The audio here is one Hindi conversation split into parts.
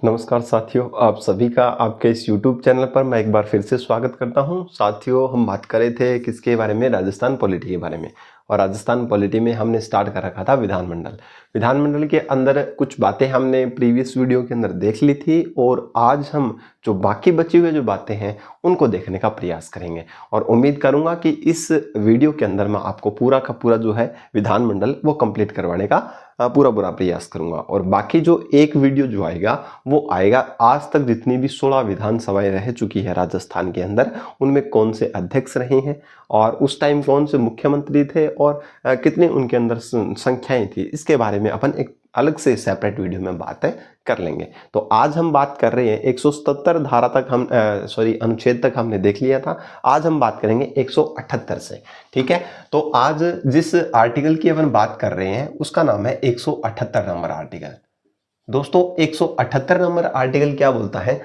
नमस्कार साथियों, आप सभी का आपके इस YouTube चैनल पर मैं एक बार फिर से स्वागत करता हूं। साथियों, हम बात कर रहे थे किसके बारे में? राजस्थान पॉलिटी के बारे में। और राजस्थान पॉलिटी में हमने स्टार्ट कर रखा था विधानमंडल। विधानमंडल के अंदर कुछ बातें हमने प्रीवियस वीडियो के अंदर देख ली थी और आज हम जो बाकी बची हुई जो बातें हैं उनको देखने का प्रयास करेंगे। और उम्मीद करूंगा कि इस वीडियो के अंदर मैं आपको पूरा का पूरा जो है विधानमंडल वो कंप्लीट करवाने का पूरा प्रयास करूंगा। और बाकी जो एक वीडियो जो आएगा वो आएगा आज तक जितनी भी 16 विधानसभाएं रह चुकी है राजस्थान के अंदर, उनमें कौन से अध्यक्ष रहे हैं और उस टाइम कौन से मुख्यमंत्री थे और कितने उनके अंदर संख्याएं थी, इसके बारे में अपन एक अलग से सेपरेट वीडियो में बातें कर लेंगे। तो आज हम बात कर रहे हैं 177 धारा तक हम अनुच्छेद तक हमने देख लिया था। आज हम बात करेंगे 178 से। ठीक है, तो आज जिस आर्टिकल की अपन बात कर रहे हैं उसका नाम है 178 नंबर आर्टिकल। दोस्तों, 178 नंबर आर्टिकल क्या बोलता है?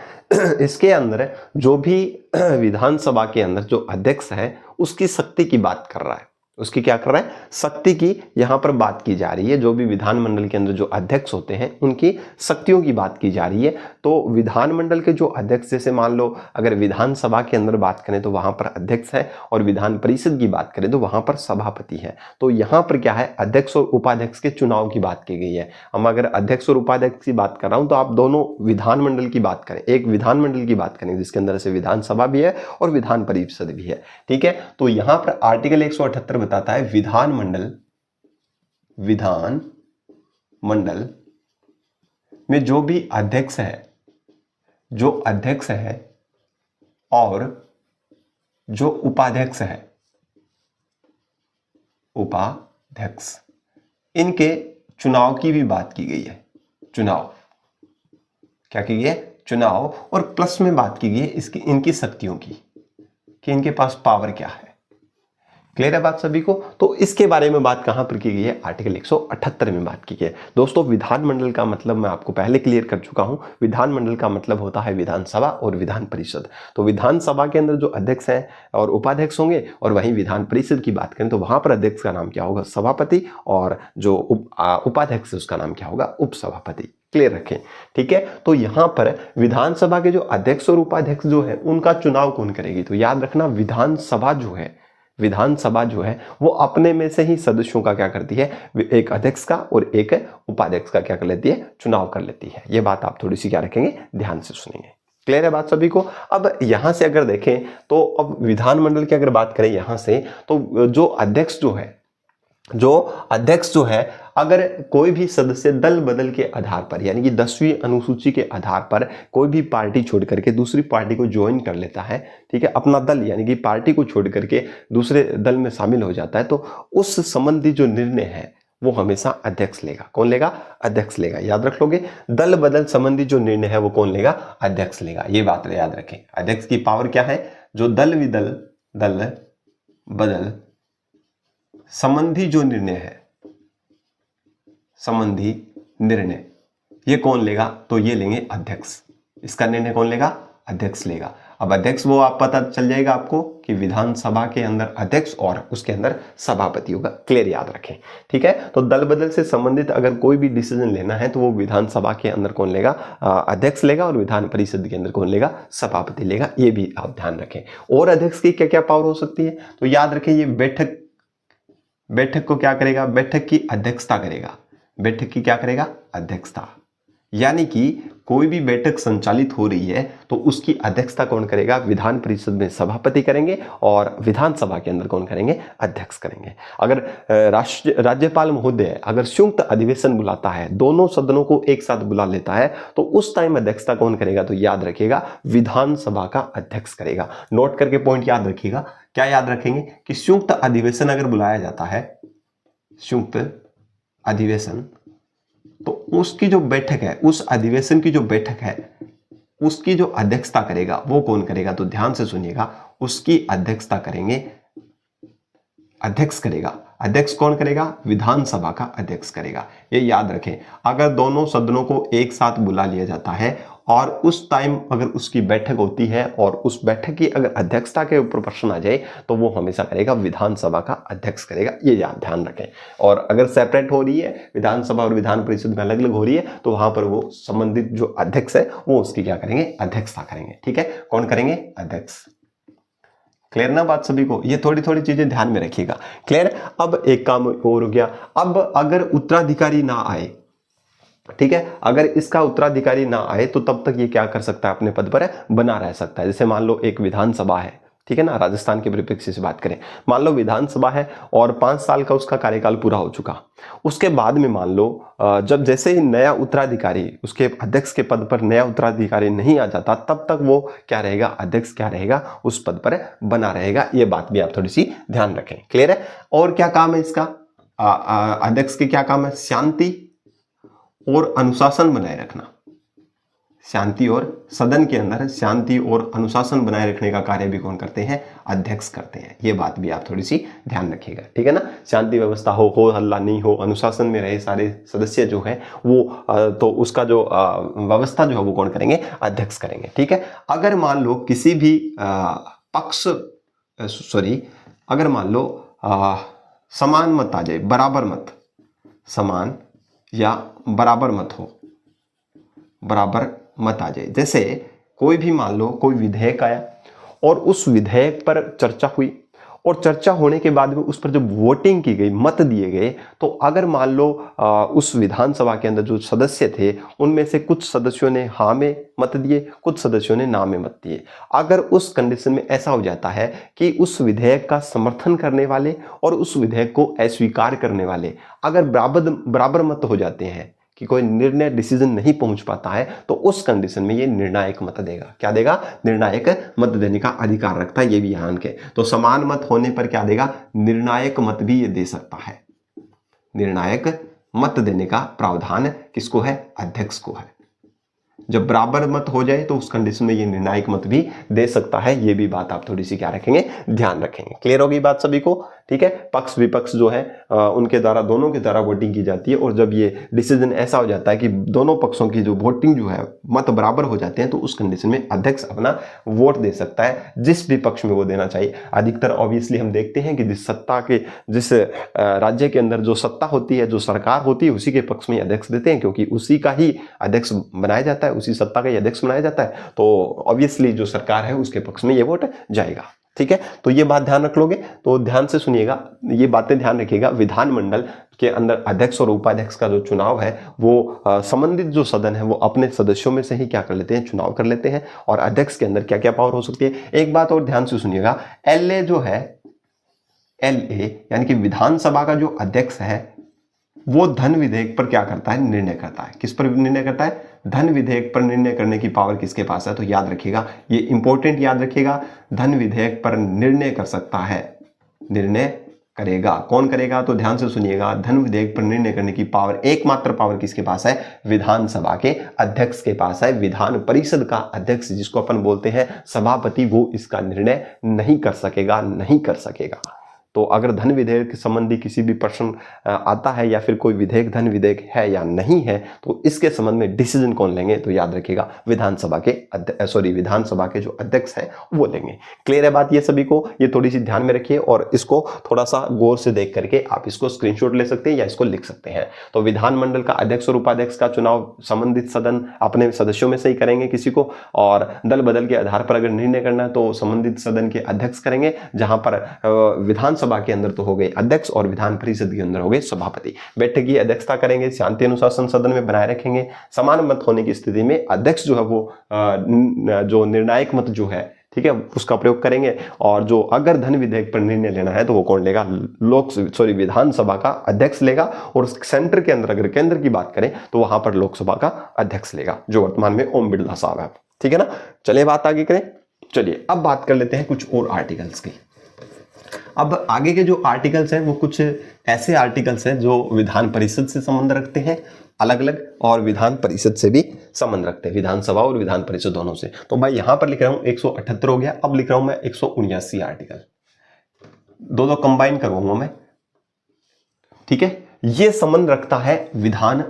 इसके अंदर जो भी विधानसभा के अंदर जो अध्यक्ष है उसकी शक्ति की बात कर रहा है। उसकी क्या कर रहा है? शक्ति की यहां पर बात की जा रही है। जो भी विधानमंडल के अंदर जो अध्यक्ष होते हैं उनकी शक्तियों की बात की जा रही है। तो विधानमंडल के जो अध्यक्ष, जैसे मान लो अगर विधानसभा के अंदर बात करें तो वहां पर अध्यक्ष है और विधान परिषद की बात करें तो वहां पर सभापति है। तो यहां पर क्या है? अध्यक्ष और उपाध्यक्ष के चुनाव की बात की गई है। हम अगर अध्यक्ष और उपाध्यक्ष की बात कर रहा हूं तो आप दोनों विधानमंडल की बात करें, एक विधानमंडल की बात करें जिसके अंदर से विधानसभा भी है और विधान परिषद भी है। ठीक है, तो यहां पर आर्टिकल 178 बताता है विधानमंडल में जो भी अध्यक्ष है और जो उपाध्यक्ष इनके चुनाव की भी बात की गई है। चुनाव क्या की गई है? चुनाव। और प्लस में बात की गई है इनकी शक्तियों की, कि इनके पास पावर क्या है। क्लियर है बात सभी को? तो इसके बारे में बात कहां पर की गई है? आर्टिकल 178 में बात की गई है। दोस्तों, विधानमंडल का मतलब मैं आपको पहले क्लियर कर चुका हूं। विधानमंडल का मतलब होता है विधानसभा और विधान परिषद। तो विधानसभा के अंदर जो अध्यक्ष हैं और उपाध्यक्ष होंगे, और वहीं विधान परिषद की बात करें तो वहां पर अध्यक्ष का नाम क्या होगा? सभापति, और जो उपाध्यक्ष है उसका नाम क्या होगा? उपसभापति। क्लियर रखें। ठीक है, तो यहां पर विधानसभा के जो अध्यक्ष और उपाध्यक्ष जो है उनका चुनाव कौन करेगी? तो याद रखना, विधानसभा जो है वो अपने में से ही सदस्यों का क्या करती है? एक अध्यक्ष का और एक उपाध्यक्ष का क्या कर लेती है? चुनाव कर लेती है। ये बात आप थोड़ी सी क्या रखेंगे? ध्यान से सुनेंगे। क्लियर है बात सभी को? अब यहां से अगर देखें तो अब विधानमंडल की अगर बात करें यहां से, तो जो अध्यक्ष जो है अगर कोई भी सदस्य दल बदल के आधार पर, यानी कि 10वीं अनुसूची के आधार पर कोई भी पार्टी छोड़ करके दूसरी पार्टी को ज्वाइन कर लेता है, ठीक है, अपना दल यानी कि पार्टी को छोड़ करके दूसरे दल में शामिल हो जाता है, तो उस संबंधी जो निर्णय है वो हमेशा अध्यक्ष लेगा। कौन लेगा? अध्यक्ष लेगा। याद रख लोगे, दल बदल संबंधी जो निर्णय है वो कौन लेगा? अध्यक्ष लेगा। ये बात याद रखें। अध्यक्ष की पावर क्या है? जो दल बदल संबंधी जो निर्णय है, संबंधी निर्णय, ये कौन लेगा? तो ये लेंगे अध्यक्ष। इसका निर्णय कौन लेगा? अध्यक्ष लेगा। अब अध्यक्ष वो आप पता चल जाएगा आपको कि विधानसभा के अंदर अध्यक्ष और उसके अंदर सभापति होगा। क्लियर याद रखें। ठीक है, तो दल बदल से संबंधित अगर कोई भी डिसीजन लेना है तो वो विधानसभा के अंदर कौन लेगा? अध्यक्ष लेगा, और विधान परिषद के अंदर कौन लेगा? सभापति लेगा। ये भी आप ध्यान रखें। और अध्यक्ष की क्या क्या पावर हो सकती है? तो याद रखें, ये बैठक को क्या करेगा? बैठक की अध्यक्षता करेगा। बैठक की क्या करेगा? अध्यक्षता। यानी कि कोई भी बैठक संचालित हो रही है तो उसकी अध्यक्षता कौन करेगा? विधान परिषद में सभापति करेंगे और विधानसभा के अंदर कौन करेंगे? अध्यक्ष करेंगे। अगर राज्यपाल महोदय अगर संयुक्त अधिवेशन बुलाता है, दोनों सदनों को एक साथ बुला लेता है, तो उस टाइम अध्यक्षता कौन करेगा? तो याद रखिएगा, विधानसभा का अध्यक्ष करेगा। नोट करके पॉइंट याद रखिएगा। क्या याद रखेंगे? कि संयुक्त अधिवेशन अगर बुलाया जाता है, संयुक्त अधिवेशन, तो उसकी जो बैठक है, उस अधिवेशन की जो बैठक है, उसकी जो अध्यक्षता करेगा वो कौन करेगा? तो ध्यान से सुनिएगा, उसकी अध्यक्षता करेंगे, अध्यक्ष करेगा। अध्यक्ष कौन करेगा? विधानसभा का अध्यक्ष करेगा। ये याद रखें, अगर दोनों सदनों को एक साथ बुला लिया जाता है और उस टाइम अगर उसकी बैठक होती है और उस बैठक की अगर अध्यक्षता के ऊपर प्रश्न आ जाए तो वो हमेशा करेगा विधानसभा का अध्यक्ष करेगा, ये याद ध्यान रखें। और अगर सेपरेट हो रही है, विधानसभा और विधान परिषद में अलग अलग हो रही है, तो वहां पर वो संबंधित जो अध्यक्ष है वो उसकी क्या करेंगे? अध्यक्षता करेंगे। ठीक है, कौन करेंगे? अध्यक्ष। क्लियर ना बात सभी को? ये थोड़ी थोड़ी चीजें ध्यान में रखिएगा। क्लियर? अब एक काम और हो गया, अब अगर उत्तराधिकारी ना आए, ठीक है, अगर इसका उत्तराधिकारी ना आए तो तब तक ये क्या कर सकता है? अपने पद पर बना रह सकता है। जैसे मान लो एक विधानसभा है, ठीक है ना, राजस्थान के परिप्रेक्ष्य से बात करें, मान लो विधानसभा है और 5 साल का उसका कार्यकाल पूरा हो चुका, उसके बाद में मान लो जब जैसे ही नया उत्तराधिकारी, उसके अध्यक्ष के पद पर नया उत्तराधिकारी नहीं आ जाता, तब तक वो क्या रहेगा? अध्यक्ष क्या रहेगा? उस पद पर बना रहेगा। ये बात भी आप थोड़ी सी ध्यान रखें। क्लियर है? और क्या काम है इसका? अध्यक्ष के क्या काम है? शांति और अनुशासन बनाए रखना। शांति और सदन के अंदर शांति और अनुशासन बनाए रखने का कार्य भी कौन करते हैं? अध्यक्ष करते हैं। ये बात भी आप थोड़ी सी ध्यान रखिएगा। ठीक है ना? शांति व्यवस्था हो हल्ला नहीं हो, अनुशासन में रहे सारे सदस्य जो है वो तो उसका जो व्यवस्था जो है वो कौन करेंगे? अध्यक्ष करेंगे। ठीक है। अगर मान लो किसी भी अगर मान लो समान मत आ जाए, बराबर मत, समान या बराबर मत हो, बराबर मत आ जाए। जैसे कोई भी मान लो कोई विधेयक आया और उस विधेयक पर चर्चा हुई और चर्चा होने के बाद में उस पर जब वोटिंग की गई, मत दिए गए, तो अगर मान लो उस विधानसभा के अंदर जो सदस्य थे उनमें से कुछ सदस्यों ने हाँ में मत दिए, कुछ सदस्यों ने ना में मत दिए, अगर उस कंडीशन में ऐसा हो जाता है कि उस विधेयक का समर्थन करने वाले और उस विधेयक को अस्वीकार करने वाले अगर बराबर मत हो जाते हैं कि कोई निर्णय डिसीजन नहीं पहुंच पाता है, तो उस कंडीशन में ये निर्णायक मत देगा। क्या देगा? निर्णायक मत देने का अधिकार रखता है। ये भी ध्यान के, तो समान मत होने पर क्या देगा? निर्णायक मत भी ये दे सकता है। निर्णायक मत देने का प्रावधान किसको है? अध्यक्ष को है। जब बराबर मत हो जाए तो उस कंडीशन में ये निर्णायक मत भी दे सकता है। ये भी बात आप थोड़ी सी क्या रखेंगे? ध्यान रखेंगे। क्लियर होगी बात सभी को? ठीक है। पक्ष विपक्ष जो है उनके द्वारा, दोनों के द्वारा वोटिंग की जाती है और जब ये डिसीजन ऐसा हो जाता है कि दोनों पक्षों की जो वोटिंग जो है मत बराबर हो जाते हैं, तो उस कंडीशन में अध्यक्ष अपना वोट दे सकता है जिस भी पक्ष में वो देना चाहिए। अधिकतर ऑब्वियसली हम देखते हैं कि जिस राज्य के अंदर जो सत्ता होती है, जो सरकार होती है, उसी के पक्ष में अध्यक्ष देते हैं, क्योंकि उसी का ही अध्यक्ष बनाया जाता है, उसी सत्ता का ही अध्यक्ष बनाया जाता है। तो ऑब्वियसली जो सरकार है उसके पक्ष में ये वोट जाएगा। ठीक है, तो ये बात ध्यान रख लोगे तो ध्यान से सुनिएगा, ये बातें ध्यान रखिएगा। विधानमंडल के अंदर अध्यक्ष और उपाध्यक्ष का जो चुनाव है वो संबंधित जो सदन है वो अपने सदस्यों में से ही क्या कर लेते हैं? चुनाव कर लेते हैं। और अध्यक्ष के अंदर क्या क्या पावर हो सकती है? एक बात और ध्यान से सुनिएगा, एलए जो है, एलए यानी कि विधानसभा का जो अध्यक्ष है वो धन विधेयक पर क्या करता है? निर्णय करता है। किस पर निर्णय करता है? धन विधेयक पर निर्णय करने की पावर किसके पास है? तो याद रखिएगा, ये इंपॉर्टेंट याद रखिएगा, धन विधेयक पर निर्णय कर सकता है, निर्णय करेगा। कौन करेगा? तो ध्यान से सुनिएगा, धन विधेयक पर निर्णय करने की पावर, एकमात्र पावर किसके पास है? विधानसभा के अध्यक्ष के पास है। विधान परिषद का अध्यक्ष जिसको अपन बोलते हैं सभापति, वो इसका निर्णय नहीं कर सकेगा, नहीं कर सकेगा। तो अगर धन विधेयक संबंधी किसी भी प्रश्न आता है या फिर कोई विधेयक धन विधेयक है या नहीं है, तो इसके संबंध में डिसीजन कौन लेंगे? तो याद रखिएगा, विधानसभा के जो अध्यक्ष है वो लेंगे। क्लियर है बात ये सभी को? ये थोड़ी सी ध्यान में रखिए और इसको थोड़ा सा गौर से देख करके आप इसको स्क्रीनशॉट ले सकते हैं या इसको लिख सकते हैं। तो विधानमंडल का अध्यक्ष और उपाध्यक्ष का चुनाव संबंधित सदन अपने सदस्यों में से ही करेंगे किसी को, और दल बदल के आधार पर अगर निर्णय करना है तो संबंधित सदन के अध्यक्ष करेंगे, जहां पर विधानसभा के अंदर तो हो गए अध्यक्ष और विधान परिषद के अंदर हो गए सभापति। बैठक की अध्यक्षता करेंगे, शांति अनुशासन सदन में बनाए रखेंगे। समान मत होने की स्थिति में अध्यक्ष जो है वो जो निर्णायक मत जो है, ठीक है, उसका प्रयोग करेंगे। और जो अगर धन विधेयक पर निर्णय लेना है तो वो कौन लेगा? विधानसभा का अध्यक्ष लेगा। और सेंटर के अंदर अगर केंद्र की बात करें तो वहां पर लोकसभा का अध्यक्ष लेगा, जो वर्तमान में ओम बिरला साहब है। ठीक है ना? चलिए बात आगे करें। चलिए अब बात कर लेते हैं कुछ और आर्टिकल्स की। अब आगे के जो आर्टिकल्स हैं वो कुछ ऐसे आर्टिकल्स हैं जो विधान परिषद से संबंध रखते हैं अलग अलग, और विधान परिषद से भी संबंध रखते हैं, विधानसभा और विधान परिषद दोनों से। तो मैं यहां पर लिख रहा हूं 178 हो गया, अब लिख रहा हूं मैं 179 आर्टिकल, दो कंबाइन करवाऊंगा मैं। ठीक है, ये संबंध रखता है विधान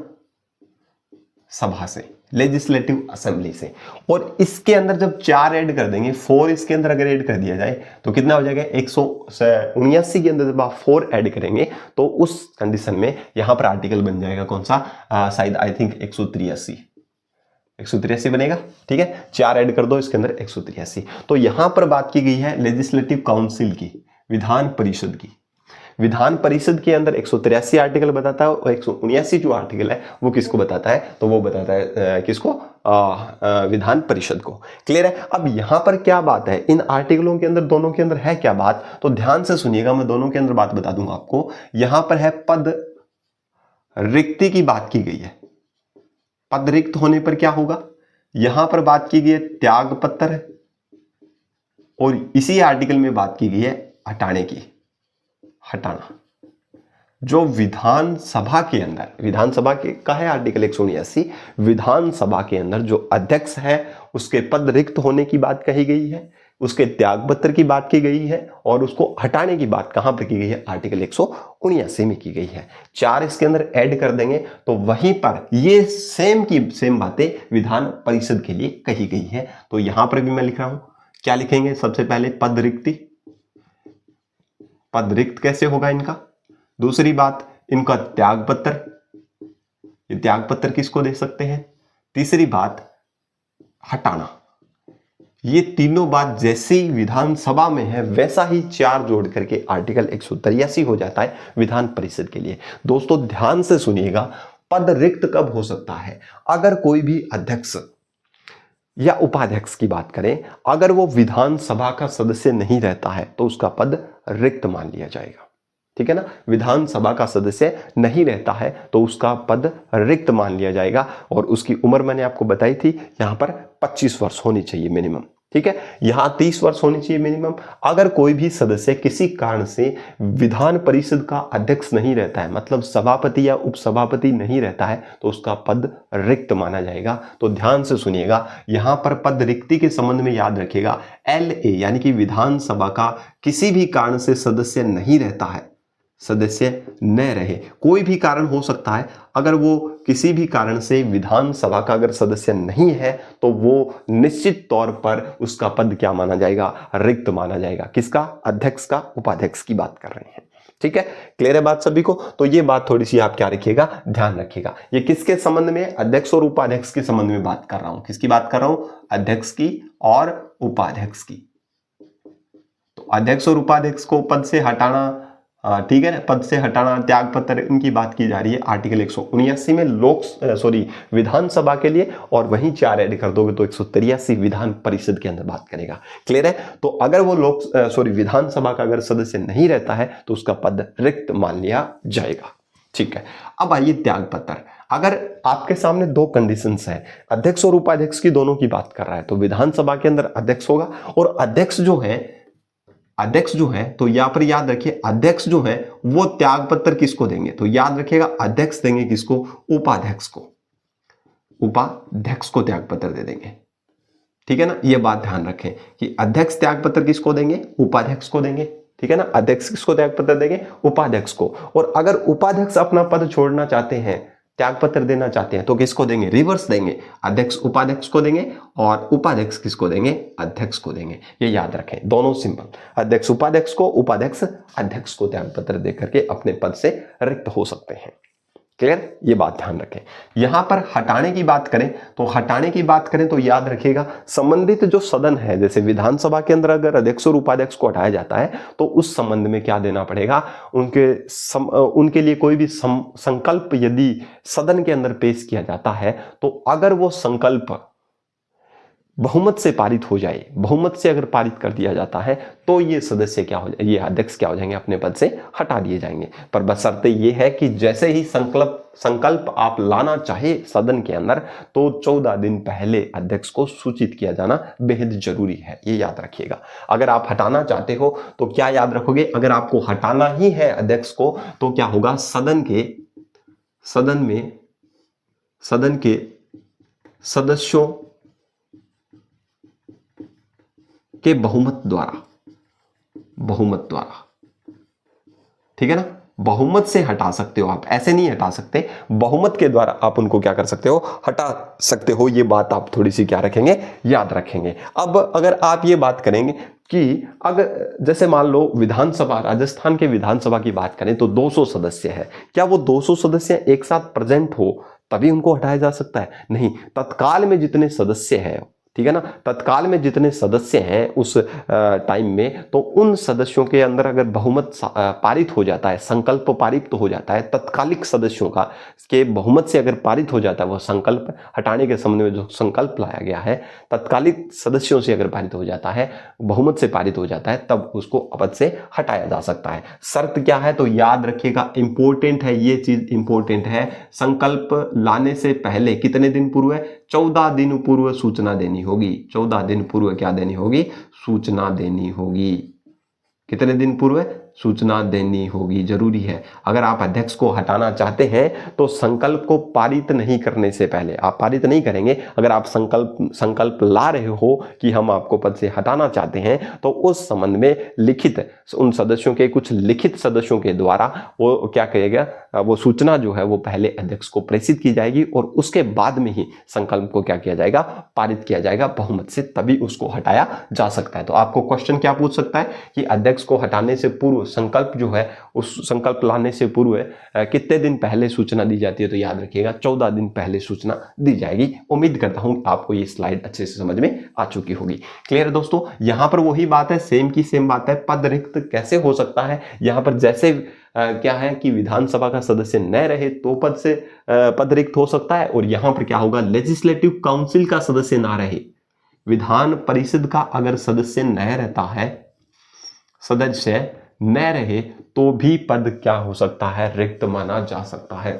सभा से, लेजिस्लेटिव असेंबली से। और इसके अंदर जब 4 ऐड कर देंगे, 4 इसके अंदर अगर ऐड कर दिया जाए तो कितना हो जाएगा, 179 के अंदर जब आप 4 ऐड करेंगे तो उस कंडीशन में यहां पर आर्टिकल बन जाएगा कौन सा, शायद आई थिंक 183 बनेगा। ठीक है, 4 ऐड कर दो इसके अंदर 183। तो यहां पर बात की गई है लेजिस्लेटिव काउंसिल की, विधान परिषद की। विधान परिषद के अंदर 183 आर्टिकल बताता है और 179 जो आर्टिकल है वो किसको बताता है, तो वो बताता है किसको, विधान परिषद को। क्लियर है। अब यहां पर क्या बात है, इन आर्टिकलों के अंदर दोनों के अंदर है क्या बात, तो ध्यान से सुनिएगा, मैं दोनों के अंदर बात बता दूंगा आपको। यहां पर है पद रिक्ति की बात की गई है। पद रिक्त होने पर क्या होगा, यहां पर बात की गई है त्याग पत्र, और इसी आर्टिकल में बात की गई है हटाने की, हटाना। जो विधानसभा के अंदर, विधानसभा के का है आर्टिकल 179, विधानसभा के अंदर जो अध्यक्ष है उसके पद रिक्त होने की बात कही गई है, उसके त्यागपत्र की बात की गई है, और उसको हटाने की बात कहां पर की गई है, आर्टिकल 179 में की गई है। 4 इसके अंदर ऐड कर देंगे तो वहीं पर ये सेम की सेम बातें विधान परिषद के लिए कही गई है। तो यहां पर भी मैं लिख रहा हूं, क्या लिखेंगे, सबसे पहले पद रिक्ति, पद रिक्त कैसे होगा इनका। दूसरी बात, इनका त्याग पत्र, ये त्याग पत्र किसको दे सकते हैं। तीसरी बात, हटाना। ये तीनों बात जैसी विधानसभा में है वैसा ही 4 जोड़ करके आर्टिकल 183 हो जाता है विधान परिषद के लिए। दोस्तों ध्यान से सुनिएगा, पद रिक्त कब हो सकता है, अगर कोई भी अध्यक्ष या उपाध्यक्ष की बात करें, अगर वो विधानसभा का सदस्य नहीं रहता है तो उसका पद रिक्त मान लिया जाएगा। ठीक है ना, विधानसभा का सदस्य नहीं रहता है तो उसका पद रिक्त मान लिया जाएगा। और उसकी उम्र मैंने आपको बताई थी, यहां पर 25 वर्ष होनी चाहिए मिनिमम। ठीक है, यहां 30 वर्ष होनी चाहिए मिनिमम। अगर कोई भी सदस्य किसी कारण से विधान परिषद का अध्यक्ष नहीं रहता है, मतलब सभापति या उपसभापति नहीं रहता है, तो उसका पद रिक्त माना जाएगा। तो ध्यान से सुनिएगा, यहां पर पद रिक्ति के संबंध में याद रखिएगा, LA यानी कि विधानसभा का किसी भी कारण से सदस्य नहीं रहता है, सदस्य न रहे, कोई भी कारण हो सकता है, अगर वो किसी भी कारण से विधानसभा का अगर सदस्य नहीं है तो वो निश्चित तौर पर उसका पद क्या माना जाएगा, रिक्त माना जाएगा। किसका, अध्यक्ष का, उपाध्यक्ष की बात कर रहे हैं। ठीक है, क्लियर है बात सभी को। तो ये बात थोड़ी सी आप क्या रखिएगा, ध्यान रखिएगा। ये किसके संबंध में, अध्यक्ष और उपाध्यक्ष के संबंध में बात कर रहा हूं। किसकी बात कर रहा हूं, अध्यक्ष की और उपाध्यक्ष की। तो अध्यक्ष और उपाध्यक्ष को पद से हटाना, ठीक है ना, पद से हटाना, त्याग पत्र, इनकी बात की जा रही है आर्टिकल 179 में विधानसभा के लिए, और वहीं 4 ऐड कर दोगे तो 183 विधान परिषद के अंदर बात करेगा। क्लियर है। तो अगर वो विधानसभा का अगर सदस्य नहीं रहता है तो उसका पद रिक्त मान लिया जाएगा। ठीक है, अब आइए त्याग पत्र। अगर आपके सामने 2 कंडीशंस हैं, अध्यक्ष और उपाध्यक्ष की, दोनों की बात कर रहा है, तो विधानसभा के अंदर अध्यक्ष होगा, और अध्यक्ष जो है तो यहां पर याद रखिए, अध्यक्ष जो है वो त्याग पत्र किसको देंगे, तो याद रखिएगा अध्यक्ष देंगे किसको, उपाध्यक्ष को, उपाध्यक्ष को त्याग पत्र दे देंगे। ठीक है ना, ये बात ध्यान रखें कि अध्यक्ष त्याग पत्र किसको देंगे, उपाध्यक्ष को देंगे। ठीक है ना, अध्यक्ष किसको त्याग पत्र देंगे, उपाध्यक्ष को। और अगर उपाध्यक्ष अपना पद छोड़ना चाहते हैं, त्याग पत्र देना चाहते हैं, तो किसको देंगे, रिवर्स देंगे, अध्यक्ष उपाध्यक्ष को देंगे और उपाध्यक्ष किसको देंगे, अध्यक्ष को देंगे। ये याद रखें, दोनों सिंपल, अध्यक्ष उपाध्यक्ष को, उपाध्यक्ष अध्यक्ष को त्याग पत्र देकर के अपने पद से रिक्त हो सकते हैं। क्लियर, ये बात ध्यान रखें। यहां पर हटाने की बात करें तो याद रखिएगा, संबंधित जो सदन है, जैसे विधानसभा के अंदर अगर अध्यक्ष और उपाध्यक्ष को हटाया जाता है तो उस संबंध में क्या देना पड़ेगा, उनके लिए कोई भी संकल्प यदि सदन के अंदर पेश किया जाता है, तो अगर वो संकल्प बहुमत से पारित हो जाए, बहुमत से अगर पारित कर दिया जाता है, तो ये सदस्य क्या हो जाए, ये अध्यक्ष क्या हो जाएंगे, अपने पद से हटा दिए जाएंगे। पर बशर्ते ये है कि जैसे ही संकल्प आप लाना चाहे सदन के अंदर, तो 14 दिन पहले अध्यक्ष को सूचित किया जाना बेहद जरूरी है, ये याद रखिएगा। अगर आप हटाना चाहते हो तो क्या याद रखोगे, अगर आपको हटाना ही है अध्यक्ष को, तो क्या होगा, सदन के सदस्यों के बहुमत द्वारा, ठीक है ना, बहुमत से हटा सकते हो आप, ऐसे नहीं हटा सकते, बहुमत के द्वारा आप उनको क्या कर सकते हो, हटा सकते हो। ये बात आप थोड़ी सी क्या रखेंगे, याद रखेंगे। अब अगर आप ये बात करेंगे कि अगर जैसे मान लो विधानसभा, राजस्थान के विधानसभा की बात करें तो 200 सदस्य है, क्या वो 200 सदस्य एक साथ प्रेजेंट हो तभी उनको हटाया जा सकता है? नहीं, तत्काल में जितने सदस्य हैं, ठीक है ना, तत्काल में जितने सदस्य हैं उस टाइम में, तो उन सदस्यों के अंदर अगर बहुमत पारित हो जाता है, संकल्प पारित तो हो जाता है, तत्कालिक सदस्यों का के बहुमत से अगर पारित हो जाता है वो संकल्प, हटाने के संबंध में जो संकल्प लाया गया है, तत्कालिक सदस्यों से अगर पारित हो जाता है, बहुमत से पारित हो जाता है, तब उसको पद से हटाया जा सकता है। शर्त क्या है तो याद रखिएगा, इंपॉर्टेंट है ये चीज, इंपॉर्टेंट है। संकल्प लाने से पहले कितने दिन पूर्व, 14 दिन पूर्व सूचना देनी होगी। 14 दिन पूर्व क्या देनी होगी, सूचना देनी होगी। कितने दिन पूर्व सूचना देनी होगी, जरूरी है। अगर आप अध्यक्ष को हटाना चाहते हैं तो संकल्प को पारित नहीं करने से पहले, आप पारित नहीं करेंगे, अगर आप संकल्प ला रहे हो कि हम आपको पद से हटाना चाहते हैं, तो उस संबंध में लिखित, उन सदस्यों के कुछ लिखित सदस्यों के द्वारा वो क्या कहेगा, वो सूचना जो है वो पहले अध्यक्ष को प्रेषित की जाएगी और उसके बाद में ही संकल्प को क्या किया जाएगा, पारित किया जाएगा बहुमत से, तभी उसको हटाया जा सकता है। तो आपको क्वेश्चन क्या पूछ सकता है कि अध्यक्ष को हटाने से पूर्व संकल्प जो है, उस संकल्प लाने से पूर्व कितने दिन पहले सूचना दी जाती है, तो याद रखिएगा 14 दिन पहले सूचना दी जाएगी। उम्मीद करता हूं आपको ये स्लाइड अच्छे से समझ में आ चुकी होगी। क्लियर है दोस्तों, यहां पर वही बात है, सेम की सेम बात है। पद रिक्त कैसे हो सकता है, यहां पर जैसे क्या है कि विधानसभा का सदस्य न रहे तो पद से पद रिक्त हो सकता है, और यहां पर क्या होगा, लेजिस्लेटिव काउंसिल का सदस्य ना रहे, विधान परिषद का अगर सदस्य न रहता है, सदस्य न रहे, तो भी पद क्या हो सकता है, रिक्त माना जा सकता है।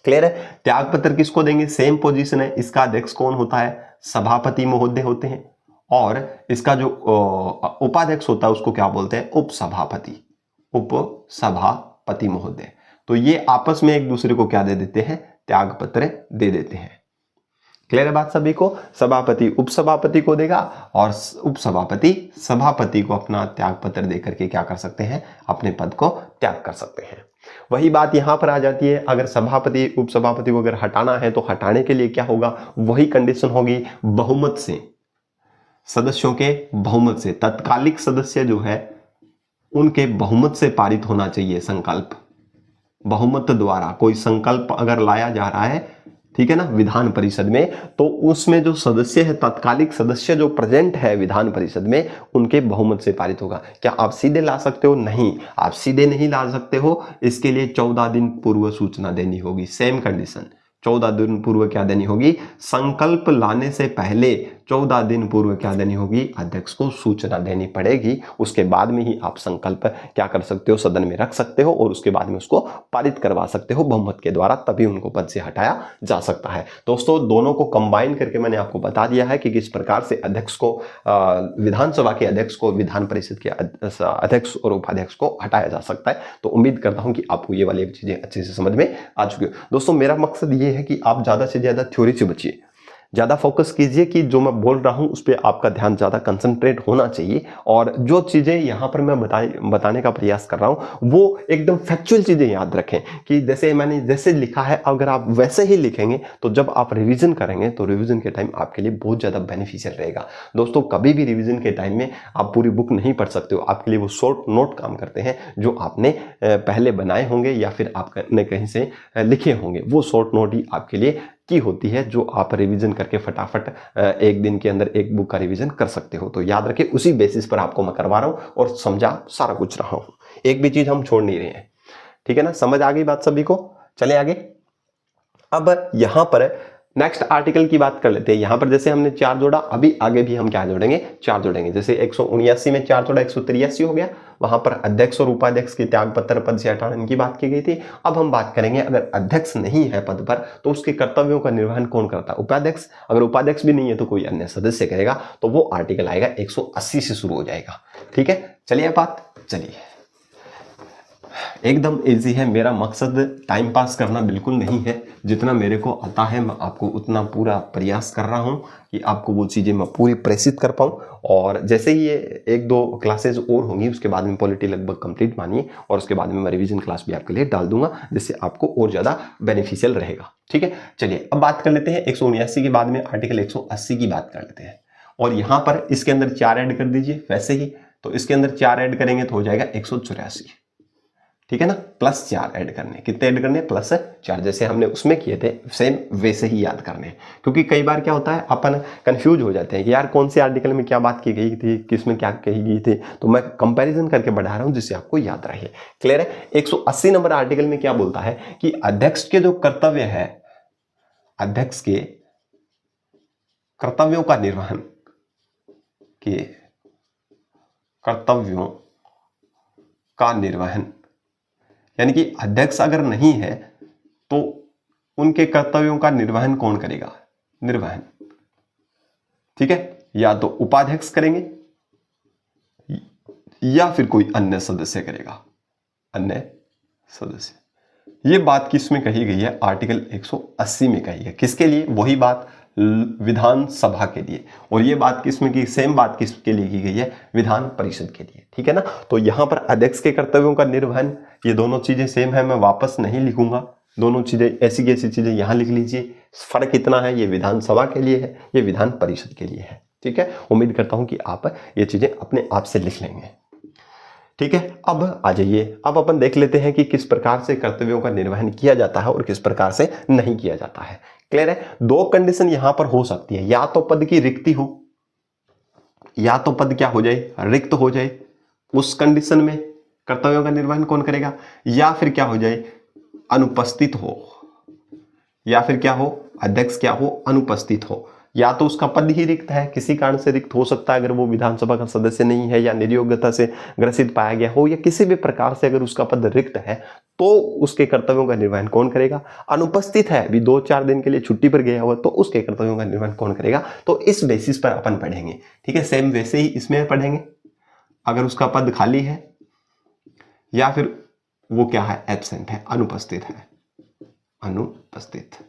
क्लियर है। त्याग पत्र किसको देंगे, सेम पोजीशन है। इसका अध्यक्ष कौन होता है, सभापति महोदय होते हैं, और इसका जो उपाध्यक्ष होता है उसको क्या बोलते हैं, उपसभापति, उपसभापति महोदय। तो ये आपस में एक दूसरे को क्या दे देते हैं, त्याग पत्र दे देते हैं। क्लियर है बात सभी को। सभापति उपसभापति को देगा और उपसभापति सभापति को अपना त्याग पत्र देकर के क्या कर सकते हैं, अपने पद को त्याग कर सकते हैं। वही बात यहां पर आ जाती है, अगर सभापति उपसभापति को अगर हटाना है तो हटाने के लिए क्या होगा, वही कंडीशन होगी, बहुमत से, सदस्यों के बहुमत से, तत्कालिक सदस्य जो है उनके बहुमत से पारित होना चाहिए संकल्प। बहुमत द्वारा कोई संकल्प अगर लाया जा रहा है, ठीक है ना, विधान परिषद में, तो उसमें जो सदस्य है, तत्कालिक सदस्य जो प्रेजेंट है विधान परिषद में, उनके बहुमत से पारित होगा। क्या आप सीधे ला सकते हो, नहीं, आप सीधे नहीं ला सकते हो। इसके लिए 14 दिन पूर्व सूचना देनी होगी। सेम कंडीशन, 14 दिन पूर्व क्या देनी होगी, संकल्प लाने से पहले 14 दिन पूर्व क्या देनी होगी, अध्यक्ष को सूचना देनी पड़ेगी। उसके बाद में ही आप संकल्प क्या कर सकते हो, सदन में रख सकते हो और उसके बाद में उसको पारित करवा सकते हो बहुमत के द्वारा, तभी उनको पद से हटाया जा सकता है। दोस्तों, दोनों को कंबाइन करके मैंने आपको बता दिया है कि किस प्रकार से अध्यक्ष को, विधानसभा के अध्यक्ष को विधान परिषद के अध्यक्ष और उपाध्यक्ष को हटाया जा सकता है। तो उम्मीद करता हूं कि आपको ये वाली चीजें अच्छे से समझ में आ चुकी हो। दोस्तों, मेरा मकसद ये है कि आप ज्यादा से ज्यादा थ्योरी से बचिए, ज़्यादा फोकस कीजिए कि जो मैं बोल रहा हूं उस पर आपका ध्यान ज़्यादा कंसंट्रेट होना चाहिए, और जो चीज़ें यहाँ पर मैं बताने का प्रयास कर रहा हूं वो एकदम फैक्चुअल चीज़ें याद रखें, कि जैसे मैंने जैसे लिखा है अगर आप वैसे ही लिखेंगे तो जब आप रिवीजन करेंगे तो रिवीजन के टाइम आपके लिए बहुत ज़्यादा बेनिफिशियल रहेगा। दोस्तों, कभी भी रिवीजन के टाइम में आप पूरी बुक नहीं पढ़ सकते हो, आपके लिए वो शॉर्ट नोट काम करते हैं जो आपने पहले बनाए होंगे या फिर आपने कहीं से लिखे होंगे। वो शॉर्ट नोट ही आपके लिए की होती है, जो आप रिवीजन करके फटाफट एक दिन के अंदर एक बुक का रिवीजन कर सकते हो। तो याद रखिए, उसी बेसिस पर आपको मैं करवा रहा हूं और समझा सारा कुछ रहा हूं, एक भी चीज हम छोड़ नहीं रहे हैं। ठीक है ना, समझ आ गई बात सभी को। चले आगे। अब यहां पर नेक्स्ट आर्टिकल की बात कर लेते हैं। यहां पर जैसे हमने 4 जोड़ा, अभी आगे भी हम क्या जोड़ेंगे, 4 जोड़ेंगे। जैसे 179 में 4 जोड़ा 183 हो गया, वहां पर अध्यक्ष और उपाध्यक्ष के त्याग पत्र पद से हटाने की बात की गई थी। अब हम बात करेंगे, अगर अध्यक्ष नहीं है पद पर तो उसके कर्तव्यों का निर्वहन कौन करता है, उपाध्यक्ष। अगर उपाध्यक्ष भी नहीं है तो कोई अन्य सदस्य करेगा, तो वो आर्टिकल आएगा 180 से शुरू हो जाएगा। ठीक है, चलिए बात, चलिए एकदम इजी है। मेरा मकसद टाइम पास करना बिल्कुल नहीं है, जितना मेरे को आता है मैं आपको उतना पूरा प्रयास कर रहा हूँ कि आपको वो चीज़ें मैं पूरी प्रेषित कर पाऊँ। और जैसे ही ये 1-2 क्लासेज और होंगी उसके बाद में पॉलिटी लगभग कंप्लीट मानिए, और उसके बाद में मैं रिवीजन क्लास भी आपके लिए डाल दूंगा, जिससे आपको और ज़्यादा बेनिफिशियल रहेगा। ठीक है, चलिए अब बात कर लेते हैं 179 के बाद में आर्टिकल 180 की बात कर लेते हैं। और यहाँ पर इसके अंदर 4 ऐड कर दीजिए वैसे ही, तो इसके अंदर 4 ऐड करेंगे तो हो जाएगा 184। ठीक है ना, +4 ऐड करने, कितने ऐड करने, +4, जैसे हमने उसमें किए थे सेम वैसे ही याद करने। क्योंकि कई बार क्या होता है अपन कंफ्यूज हो जाते हैं कि यार कौन से आर्टिकल में क्या बात की गई थी, किस में क्या कही गई थी, तो मैं कंपैरिजन करके बढ़ा रहा हूं जिससे आपको याद रहे। क्लियर है। 180 नंबर आर्टिकल में क्या बोलता है कि अध्यक्ष के जो कर्तव्य है, अध्यक्ष के कर्तव्यों का निर्वहन, के कर्तव्यों का निर्वहन, यानी कि अध्यक्ष अगर नहीं है तो उनके कर्तव्यों का निर्वहन कौन करेगा, निर्वहन। ठीक है, या तो उपाध्यक्ष करेंगे या फिर कोई अन्य सदस्य करेगा, अन्य सदस्य। ये बात किसमें कही गई है, आर्टिकल 180 में कही है। किसके लिए, वही बात विधानसभा के लिए। और ये बात किसमें की, सेम बात किसके लिए की गई है, विधान परिषद के लिए। ठीक है ना, तो यहां पर अध्यक्ष के कर्तव्यों का निर्वहन, ये दोनों चीजें सेम है, मैं वापस नहीं लिखूंगा, दोनों चीजें ऐसी की ऐसी चीजें यहां लिख लीजिए। फर्क इतना है, ये विधानसभा के लिए है, ये विधान परिषद के लिए है। ठीक है, उम्मीद करता हूं कि आप ये चीजें अपने आप से लिख लेंगे। ठीक है, अब आ जाइए, अब अपन देख लेते हैं कि किस प्रकार से कर्तव्यों का निर्वहन किया जाता है और किस प्रकार से नहीं किया जाता है। क्लियर है, 2 कंडीशन यहां पर हो सकती है, या तो पद की रिक्ति हो, या तो पद क्या हो जाए, रिक्त हो जाए, उस कंडीशन में कर्तव्यों का निर्वहन कौन करेगा, या फिर क्या हो जाए, अनुपस्थित हो, या फिर क्या हो, अध्यक्ष क्या हो, अनुपस्थित हो, या तो उसका पद ही रिक्त है, किसी कारण से रिक्त हो सकता है, अगर वो विधानसभा का सदस्य नहीं है या निर्योग्यता से ग्रसित पाया गया हो, या किसी भी प्रकार से अगर उसका पद रिक्त है, तो उसके कर्तव्यों का निर्वहन कौन करेगा, अनुपस्थित है, अभी 2-4 दिन के लिए छुट्टी पर गया हुआ, तो उसके कर्तव्यों का निर्वहन कौन करेगा। तो इस बेसिस पर अपन पढ़ेंगे। ठीक है, सेम वैसे ही इसमें पढ़ेंगे, अगर उसका पद खाली है या फिर वो क्या है, एब्सेंट है, अनुपस्थित है, अनुपस्थित।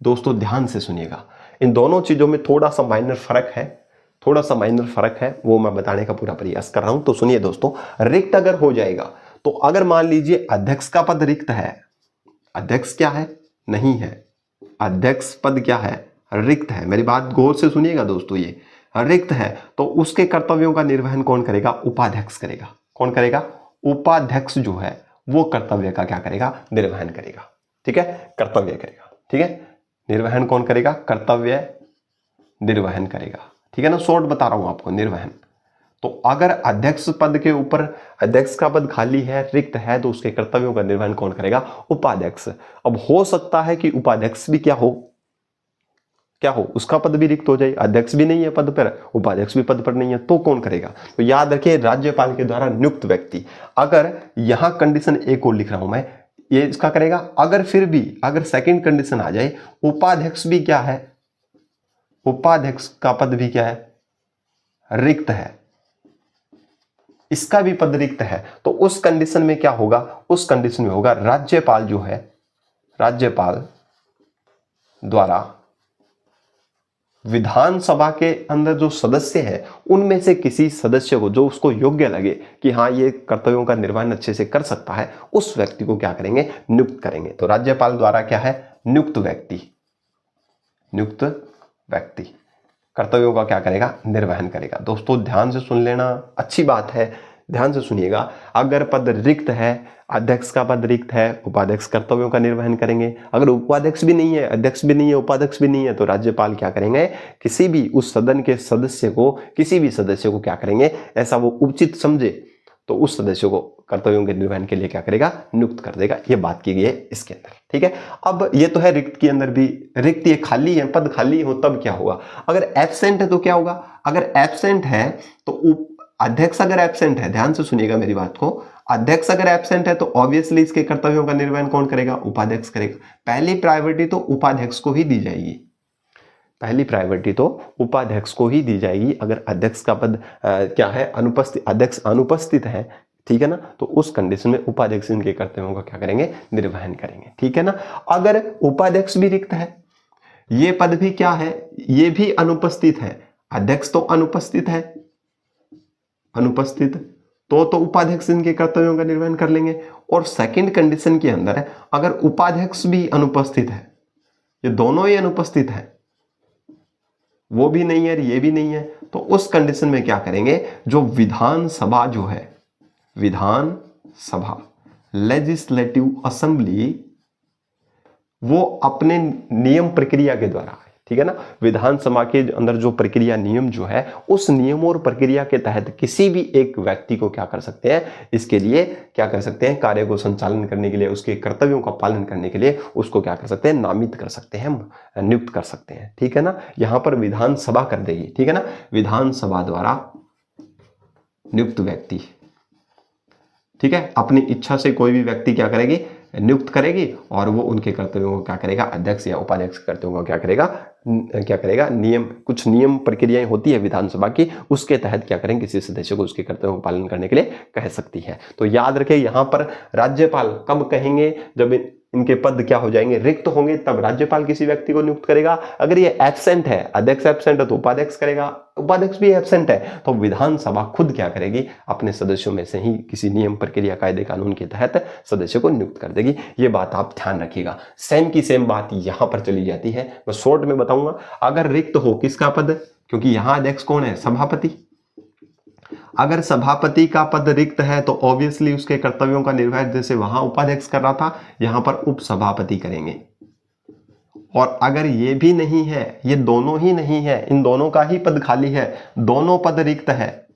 दोस्तों ध्यान से सुनिएगा, इन दोनों चीजों में थोड़ा सा माइनर फर्क है, थोड़ा सा माइनर फर्क है, वो मैं बताने का पूरा प्रयास कर रहा हूं। तो सुनिए दोस्तों, रिक्त अगर हो जाएगा, तो अगर मान लीजिए अध्यक्ष का पद रिक्त है, अध्यक्ष क्या है, नहीं है, अध्यक्ष पद क्या है, रिक्त है, मेरी बात गौर से सुनिएगा दोस्तों, ये रिक्त है, तो उसके कर्तव्यों का निर्वहन कौन करेगा, उपाध्यक्ष करेगा। कौन करेगा, उपाध्यक्ष जो है वो कर्तव्य का क्या करेगा, निर्वहन करेगा। ठीक है, कर्तव्य करेगा। ठीक है, निर्वहन कौन करेगा, कर्तव्य निर्वहन करेगा। ठीक है ना, शॉर्ट बता रहा हूं आपको, निर्वहन। तो अगर अध्यक्ष पद के ऊपर, अध्यक्ष का पद खाली है, रिक्त है, तो उसके कर्तव्यों का निर्वहन कौन करेगा, उपाध्यक्ष। अब हो सकता है कि उपाध्यक्ष भी क्या हो, क्या हो, उसका पद भी रिक्त हो जाए, अध्यक्ष भी नहीं है पद पर, उपाध्यक्ष भी पद पर नहीं है, तो कौन करेगा। तो याद रखिए, राज्यपाल के द्वारा नियुक्त व्यक्ति। अगर यहां कंडीशन ए को लिख रहा हूं मैं, ये इसका करेगा। अगर फिर भी अगर सेकंड कंडीशन आ जाए, उपाध्यक्ष भी क्या है, उपाध्यक्ष का पद भी क्या है, रिक्त है, इसका भी पद रिक्त है, तो उस कंडीशन में क्या होगा, उस कंडीशन में होगा राज्यपाल जो है, राज्यपाल द्वारा विधानसभा के अंदर जो सदस्य हैं उनमें से किसी सदस्य को, जो उसको योग्य लगे कि हाँ ये कर्तव्यों का निर्वहन अच्छे से कर सकता है, उस व्यक्ति को क्या करेंगे, नियुक्त करेंगे। तो राज्यपाल द्वारा क्या है, नियुक्त व्यक्ति, नियुक्त व्यक्ति कर्तव्यों का क्या करेगा, निर्वहन करेगा। दोस्तों ध्यान से सुन लेना, अच्छी बात है, ध्यान से सुनिएगा। अगर पद रिक्त है, अध्यक्ष का पद रिक्त है, उपाध्यक्ष कर्तव्यों का निर्वहन करेंगे। अगर उपाध्यक्ष भी नहीं है, अध्यक्ष भी नहीं है, उपाध्यक्ष भी नहीं है, तो राज्यपाल क्या करेंगे, किसी भी उस सदन के सदस्य को, किसी भी सदस्य को क्या करेंगे, ऐसा वो उचित समझे तो उस सदस्य को कर्तव्यों के निर्वहन के लिए क्या करेगा, नियुक्त कर देगा। ये बात की गई है इसके अंदर। ठीक है, अब ये तो है रिक्त के अंदर भी, रिक्त ये खाली है, पद खाली हो तब क्या होगा, अगर एब्सेंट है तो क्या होगा, अगर एब्सेंट है तो अध्यक्ष अगर एब्सेंट है, ध्यान से सुनिएगा मेरी बात को, अध्यक्ष अगर एब्सेंट है तो ऑब्वियसली इसके कर्तव्यों का निर्वहन कौन करेगा, उपाध्यक्ष करेगा। पहली प्रायोरिटी तो उपाध्यक्ष को ही दी जाएगी, पहली प्रायोरिटी तो उपाध्यक्ष को ही दी जाएगी। अगर अध्यक्ष का पद क्या है, अनुपस्थित, अध्यक्ष अनुपस्थित है, ठीक है ना। तो उस कंडीशन में उपाध्यक्ष इनके कर्तव्यों का क्या करेंगे, निर्वहन करेंगे, ठीक है ना। अगर उपाध्यक्ष भी रिक्त है, ये पद भी क्या है, ये भी अनुपस्थित है, अध्यक्ष तो अनुपस्थित है, अनुपस्थित तो उपाध्यक्ष इनके कर्तव्यों का निर्वहन कर लेंगे। और सेकंड कंडीशन के अंदर है, अगर उपाध्यक्ष भी अनुपस्थित है, ये दोनों ही अनुपस्थित है, वो भी नहीं है ये भी नहीं है, तो उस कंडीशन में क्या करेंगे, जो विधानसभा जो है, विधानसभा लेजिस्लेटिव असेंबली, वो अपने नियम प्रक्रिया के द्वारा, ठीक है ना, विधानसभा के अंदर जो प्रक्रिया नियम जो है, उस नियम और प्रक्रिया के तहत किसी भी एक व्यक्ति को क्या कर सकते हैं, इसके लिए क्या कर सकते हैं, कार्य को संचालन करने के लिए, उसके कर्तव्यों का पालन करने के लिए उसको क्या कर सकते हैं, नामित कर सकते हैं, नियुक्त कर सकते हैं, ठीक है ना। यहां पर विधानसभा कर देगी, ठीक है ना, विधानसभा द्वारा नियुक्त व्यक्ति, ठीक है, अपनी इच्छा से कोई भी व्यक्ति क्या करेगी, नियुक्त करेगी, और वो उनके कर्तव्यों को क्या करेगा, अध्यक्ष या उपाध्यक्ष कर्तव्यों को क्या करेगा, कुछ नियम प्रक्रियाएं होती है विधानसभा की, उसके तहत क्या करेंगे, किसी सदस्य को उसके कर्तव्यों का पालन करने के लिए कह सकती है। तो याद रखें, यहां पर राज्यपाल कब कहेंगे, जब इनके पद क्या हो जाएंगे, रिक्त होंगे, तब राज्यपाल किसी व्यक्ति को नियुक्त करेगा। अगर ये एब्सेंट है, अध्यक्ष एब्सेंट है तो उपाध्यक्ष करेगा, उपाध्यक्ष भी एब्सेंट है तो विधानसभा खुद क्या करेगी, अपने सदस्यों में से ही किसी नियम प्रक्रिया कायदे कानून के तहत सदस्य को नियुक्त कर देगी। ये बात आप ध्यान रखिएगा। सेम की सेम बात यहां पर चली जाती है, मैं शॉर्ट में बताऊंगा। अगर रिक्त हो किसका पद, क्योंकि यहां अध्यक्ष कौन है, सभापति, अगर सभापति का पद रिक्त है तो ऑब्वियसली उसके कर्तव्यों का निर्वहन जैसे वहां उपाध्यक्ष कर रहा था, यहां पर उपसभापति करेंगे। और अगर ये भी नहीं है, ये दोनों ही नहीं है, इन दोनों का ही पद खाली है, दोनों पद रिक्त है,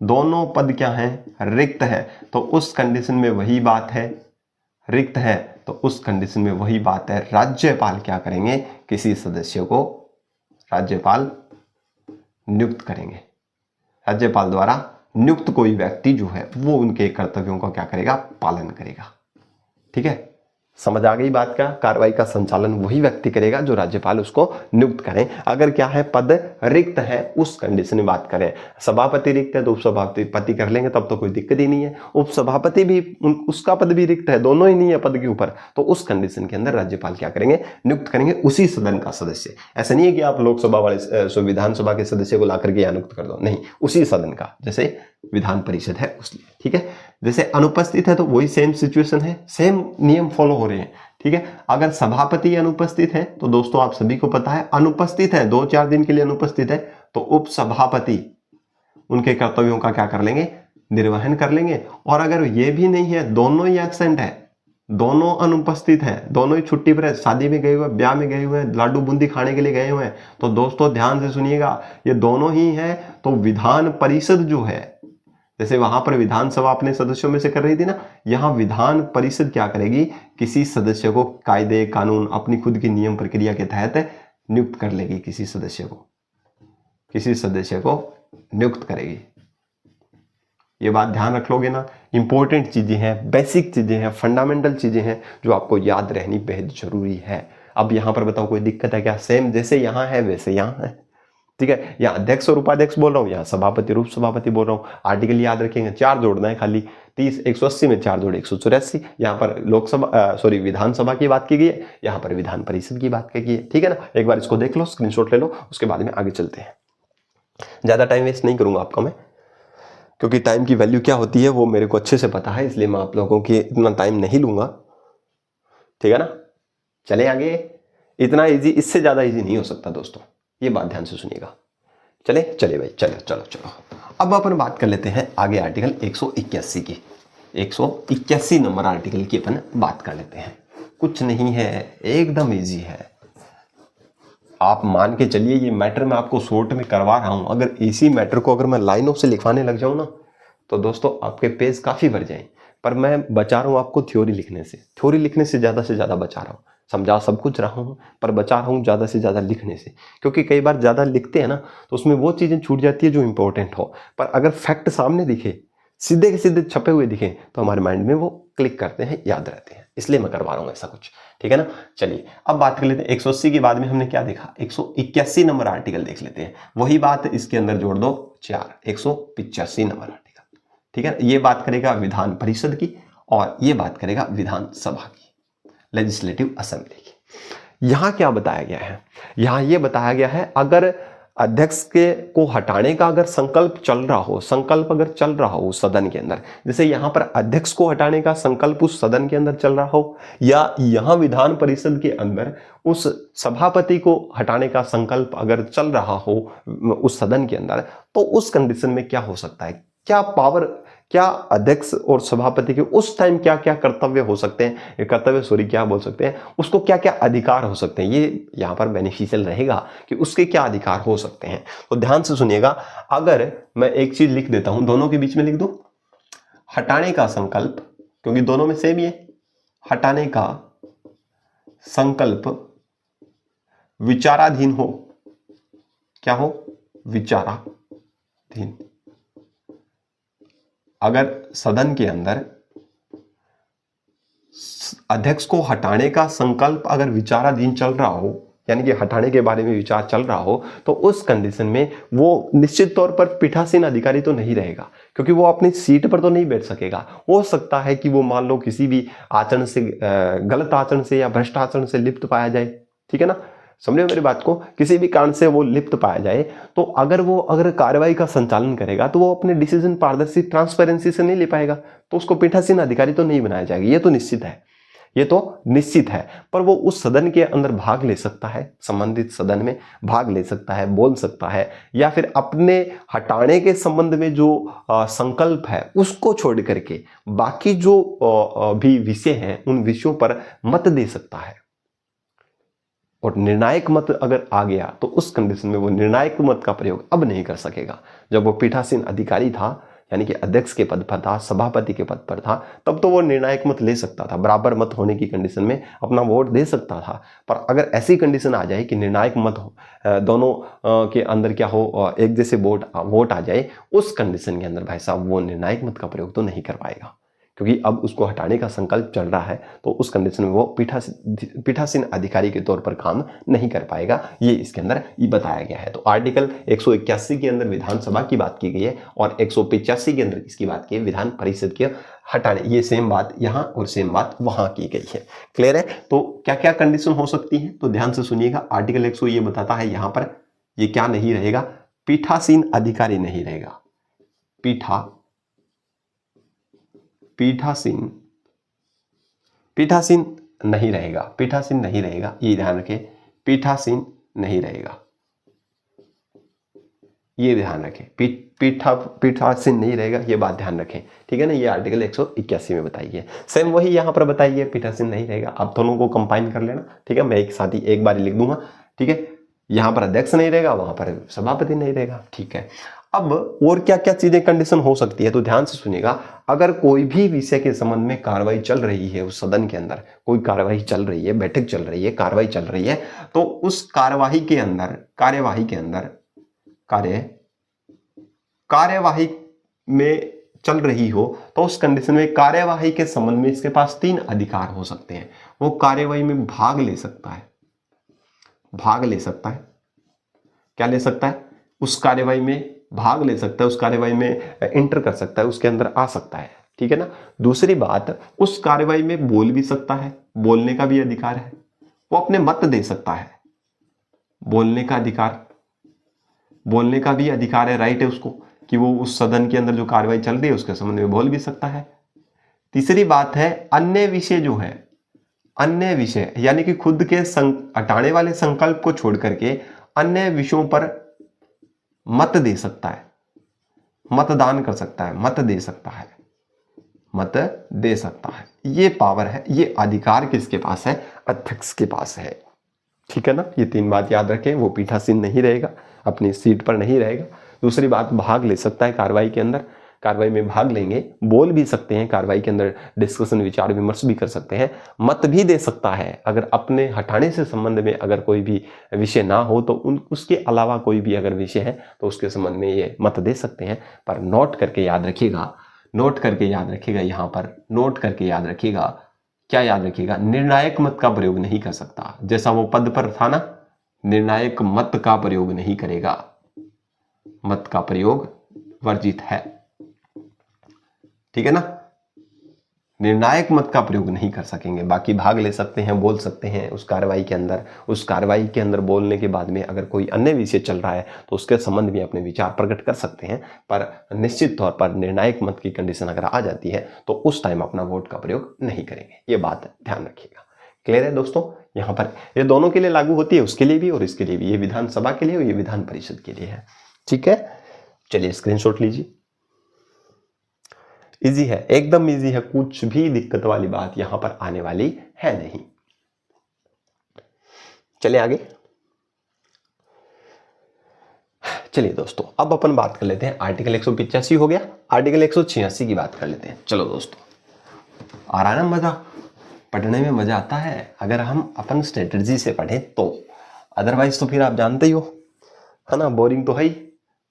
दोनों पद क्या है, रिक्त है, तो उस कंडीशन में वही बात है, रिक्त है तो उस कंडीशन में वही बात है, राज्यपाल क्या करेंगे, किसी सदस्य को राज्यपाल नियुक्त करेंगे। राज्यपाल द्वारा नियुक्त कोई व्यक्ति जो है वो उनके कर्तव्यों का क्या करेगा, पालन करेगा। ठीक है, समझ आ गई बात का। कार्रवाई का संचालन वही व्यक्ति करेगा जो राज्यपाल उसको नियुक्त करें। अगर क्या है, पद रिक्त है, उस कंडीशन में बात करें, सभापति रिक्त है तो उपसभापति कर लेंगे, तब तो कोई दिक्कत ही नहीं है। उपसभापति भी, उसका पद भी रिक्त है, दोनों ही नहीं है पद के ऊपर, तो उस कंडीशन के अंदर राज्यपाल क्या करेंगे, नियुक्त करेंगे उसी सदन का सदस्य। ऐसा नहीं है कि आप लोकसभा वाले विधानसभा के सदस्य को ला करके यहाँ नियुक्त कर दो, नहीं, उसी सदन का, जैसे विधान परिषद है उसलिए। ठीक है, जैसे अनुपस्थित है तो वही सेम सिचुएशन है, सेम नियम फॉलो हो रहे हैं। ठीक है, अगर सभापति अनुपस्थित है तो दोस्तों आप सभी को पता है, अनुपस्थित है, 2-4 दिन के लिए अनुपस्थित है, तो उपसभापति उनके कर्तव्यों का क्या कर लेंगे, निर्वहन कर लेंगे। और अगर ये भी नहीं है, दोनों ही एब्सेंट है, दोनों अनुपस्थित है, दोनों ही छुट्टी पर है, शादी में गए हुए, ब्याह में गए हुए हैं, लाडू बूंदी खाने के लिए गए हुए हैं, तो दोस्तों ध्यान से सुनिएगा, ये दोनों ही हैं, तो विधान परिषद जो है, जैसे वहां पर विधानसभा अपने सदस्यों में से कर रही थी ना, यहां विधान परिषद क्या करेगी, किसी सदस्य को कायदे कानून अपनी खुद की नियम प्रक्रिया के तहत नियुक्त कर लेगी, किसी सदस्य को नियुक्त करेगी। ये बात ध्यान रख लोगे ना, इंपॉर्टेंट चीजें हैं, बेसिक चीजें हैं, फंडामेंटल चीजें हैं जो आपको याद रहनी बेहद जरूरी है। अब यहां पर बताओ कोई दिक्कत है क्या, सेम जैसे यहां है वैसे यहां है। ठीक है, यहाँ अध्यक्ष और उपाध्यक्ष बोल रहा हूँ, यहाँ सभापति और उपसभापति बोल रहा हूँ। आर्टिकल याद रखेंगे, 4 जोड़ना है खाली, 180 में 4 जोड़े 184। यहाँ पर विधानसभा की बात की गई है, यहाँ पर विधान परिषद की बात की गई है। ठीक है ना, एक बार इसको देख लो, स्क्रीनशॉट ले लो, उसके बाद में आगे चलते हैं। ज्यादा टाइम वेस्ट नहीं करूंगा आपका मैं, क्योंकि टाइम की वैल्यू क्या होती है वो मेरे को अच्छे से पता है, इसलिए मैं आप लोगों की इतना टाइम नहीं लूंगा। ठीक है ना, चले आगे। इतना ईजी, इससे ज्यादा ईजी नहीं हो सकता दोस्तों, ये बात ध्यान से सुनिएगा। चले भाई, चलो। अब अपन बात कर लेते हैं आगे आर्टिकल 181 की। 181 नंबर आर्टिकल की अपन बात कर लेते हैं। कुछ नहीं है, एकदम इजी है। आप मान के चलिए ये मैटर मैं आपको शॉर्ट में करवा रहा हूं, अगर इसी मैटर को अगर मैं लाइनों से लिखवाने लग जाऊं ना, तो दोस्तों आपके पेज काफी भर जाएं। पर मैं बचा रहा हूं आपको थ्योरी लिखने से ज्यादा बचा रहा हूं। समझा सब कुछ रहा हूं, पर बचा रहा हूं ज्यादा से ज्यादा लिखने से, क्योंकि कई बार ज्यादा लिखते हैं ना तो उसमें वो चीजें छूट जाती है जो इंपॉर्टेंट हो। पर अगर फैक्ट सामने दिखे, सीधे के सीधे छपे हुए दिखे, तो हमारे माइंड में वो क्लिक करते हैं, याद रहते हैं, इसलिए मैं करवा रहा हूं ऐसा कुछ। ठीक है ना, चलिए अब बात कर लेते हैं 180 के बाद में हमने क्या देखा, 181 नंबर आर्टिकल देख लेते हैं। वही बात इसके अंदर जोड़ दो 4, 185 नंबर आर्टिकल। ठीक है, ये बात करेगा विधान परिषद की और ये बात करेगा विधानसभा की, लेजिस्लेटिव असेंबली की। यहां क्या बताया गया है, यहां ये बताया गया है अगर अध्यक्ष के को हटाने का अगर संकल्प चल रहा हो, संकल्प अगर चल रहा हो उस सदन के अंदर, जैसे यहां पर अध्यक्ष को हटाने का संकल्प उस सदन के अंदर चल रहा हो, या यहां विधान परिषद के अंदर उस सभापति को हटाने का संकल्प अगर चल रहा हो उस सदन के अंदर, तो उस कंडीशन में क्या हो सकता है, क्या पावर, क्या अध्यक्ष और सभापति के उस टाइम क्या क्या कर्तव्य हो सकते हैं, कर्तव्य सॉरी क्या बोल सकते हैं, उसको क्या क्या अधिकार हो सकते हैं, ये यहां पर बेनिफिशियल रहेगा कि उसके क्या अधिकार हो सकते हैं। तो ध्यान से सुनिएगा, अगर मैं एक चीज लिख देता हूं, दोनों के बीच में लिख दूं, हटाने का संकल्प, क्योंकि दोनों में सेम ही है, हटाने का संकल्प विचाराधीन हो, क्या हो, विचाराधीन। अगर सदन के अंदर अध्यक्ष को हटाने का संकल्प अगर विचाराधीन चल रहा हो, यानी कि हटाने के बारे में विचार चल रहा हो, तो उस कंडीशन में वो निश्चित तौर पर पीठासीन अधिकारी तो नहीं रहेगा, क्योंकि वो अपनी सीट पर तो नहीं बैठ सकेगा। हो सकता है कि वो मान लो किसी भी आचरण से, गलत आचरण से या भ्रष्ट आचरण से लिप्त पाया जाए, ठीक है ना, समझे मेरी बात को, किसी भी कारण से वो लिप्त पाया जाए, तो अगर कार्रवाई का संचालन करेगा तो वो अपने डिसीजन पारदर्शी ट्रांसपेरेंसी से नहीं ले पाएगा, तो उसको पीठासीन अधिकारी तो नहीं बनाया जाएगा, ये तो निश्चित है, ये तो निश्चित है। पर वो उस सदन के अंदर भाग ले सकता है, संबंधित सदन में भाग ले सकता है, बोल सकता है, या फिर अपने हटाने के संबंध में जो संकल्प है उसको छोड़ करके बाकी जो भी विषय हैं उन विषयों पर मत दे सकता है। और निर्णायक मत अगर आ गया तो उस कंडीशन में वो निर्णायक मत का प्रयोग अब नहीं कर सकेगा। जब वो पीठासीन अधिकारी था, यानी कि अध्यक्ष के पद पर था, सभापति के पद पर था, तब तो वो निर्णायक मत ले सकता था, बराबर मत होने की कंडीशन में अपना वोट दे सकता था। पर अगर ऐसी कंडीशन आ जाए कि निर्णायक मत हो, दोनों के अंदर क्या हो, एक जैसे वोट आ जाए, उस कंडीशन के अंदर भाई साहब वो निर्णायक मत का प्रयोग तो नहीं कर पाएगा, क्योंकि अब उसको हटाने का संकल्प चल रहा है, तो उस कंडीशन में वो पीठासीन अधिकारी के तौर पर काम नहीं कर पाएगा। ये इसके अंदर ये बताया गया है। तो आर्टिकल 181 के अंदर विधानसभा की बात की गई है और 185 के अंदर इसकी बात की है विधान परिषद के हटाने। ये सेम बात यहाँ और सेम बात वहां की गई है। क्लियर है? तो क्या क्या कंडीशन हो सकती है, तो ध्यान से सुनिएगा। आर्टिकल 100 ये बताता है यहाँ पर ये क्या नहीं रहेगा, पीठासीन अधिकारी नहीं रहेगा, पीठासीन नहीं रहेगा, पीठासीन नहीं रहेगा, ये ध्यान रखें, पीठासीन नहीं रहेगा, ये ध्यान रखें, पीठासीन नहीं रहेगा, ये बात ध्यान रखें, ठीक है ना। ये आर्टिकल 181 में बताई है, सेम वही यहां पर बताइए, पीठासीन नहीं रहेगा। आप दोनों को कंबाइन कर लेना, ठीक है, मैं एक साथ ही एक बार लिख दूंगा, ठीक है। यहां पर अध्यक्ष नहीं रहेगा, वहां पर सभापति नहीं रहेगा, ठीक है। अब और क्या क्या चीजें कंडीशन हो सकती है, तो ध्यान से सुनिएगा। अगर कोई भी विषय के संबंध में कार्रवाई चल रही है, उस सदन के अंदर कोई कार्रवाई चल रही है, बैठक चल रही है, कार्रवाई चल रही है, तो उस कार्यवाही में चल रही हो, तो उस कंडीशन में कार्यवाही के संबंध में इसके पास 3 अधिकार हो सकते हैं। वो कार्यवाही में भाग ले सकता है, क्या ले सकता है, उस कार्यवाही में भाग ले सकता है, उस कार्यवाही में एंटर कर सकता है, उसके अंदर आ सकता है, ठीक है ना। दूसरी बात, उस कार्यवाही में बोल भी सकता है, बोलने का भी अधिकार है, वो अपने मत दे सकता है, बोलने का भी अधिकार है, राइट है उसको कि वो उस सदन के अंदर जो कार्रवाई चल रही है उसके संबंध में बोल भी सकता है। तीसरी बात है, अन्य विषय यानी कि खुद के हटाने वाले संकल्प को छोड़ करके अन्य विषयों पर मत दे सकता है, मतदान कर सकता है, मत दे सकता है। ये पावर है, ये अधिकार किसके पास है, अध्यक्ष के पास है, ठीक है ना। ये 3 बात याद रखें। वो पीठासीन नहीं रहेगा, अपनी सीट पर नहीं रहेगा। दूसरी बात, भाग ले सकता है कार्रवाई के अंदर, कार्रवाई में भाग लेंगे, बोल भी सकते हैं, कार्रवाई के अंदर डिस्कशन विचार विमर्श भी कर सकते हैं, मत भी दे सकता है। अगर अपने हटाने से संबंध में अगर कोई भी विषय ना हो तो उसके अलावा कोई भी अगर विषय है तो उसके संबंध में ये मत दे सकते हैं। पर नोट करके याद रखिएगा, यहाँ पर नोट करके याद रखिएगा, क्या याद रखिएगा, निर्णायक मत का प्रयोग नहीं कर सकता। जैसा वो पद पर था ना, निर्णायक मत का प्रयोग नहीं करेगा, मत का प्रयोग वर्जित है। ठीक है ना, निर्णायक मत का प्रयोग नहीं कर सकेंगे। बाकी भाग ले सकते हैं, बोल सकते हैं उस कार्रवाई के अंदर। उस कार्रवाई के अंदर बोलने के बाद में अगर कोई अन्य विषय चल रहा है तो उसके संबंध में अपने विचार प्रकट कर सकते हैं, पर निश्चित तौर पर निर्णायक मत की कंडीशन अगर आ जाती है तो उस टाइम अपना वोट का प्रयोग नहीं करेंगे। ये बात ध्यान रखिएगा। क्लियर है दोस्तों? यहाँ पर ये दोनों के लिए लागू होती है, उसके लिए भी और इसके लिए भी। ये विधानसभा के लिए और ये विधान परिषद के लिए है। ठीक है, चलिए स्क्रीनशॉट लीजिए। इजी है, एकदम इजी है, कुछ भी दिक्कत वाली बात यहां पर आने वाली है नहीं। चलिए आगे। चलिए दोस्तों, अब अपन बात कर लेते हैं, आर्टिकल 185 हो गया, आर्टिकल 186 की बात कर लेते हैं। चलो दोस्तों, आ रहा है ना मजा? पढ़ने में मजा आता है अगर हम अपन स्ट्रेटजी से पढ़ें तो, अदरवाइज तो फिर आप जानते ही हो, है ना, बोरिंग तो है ही।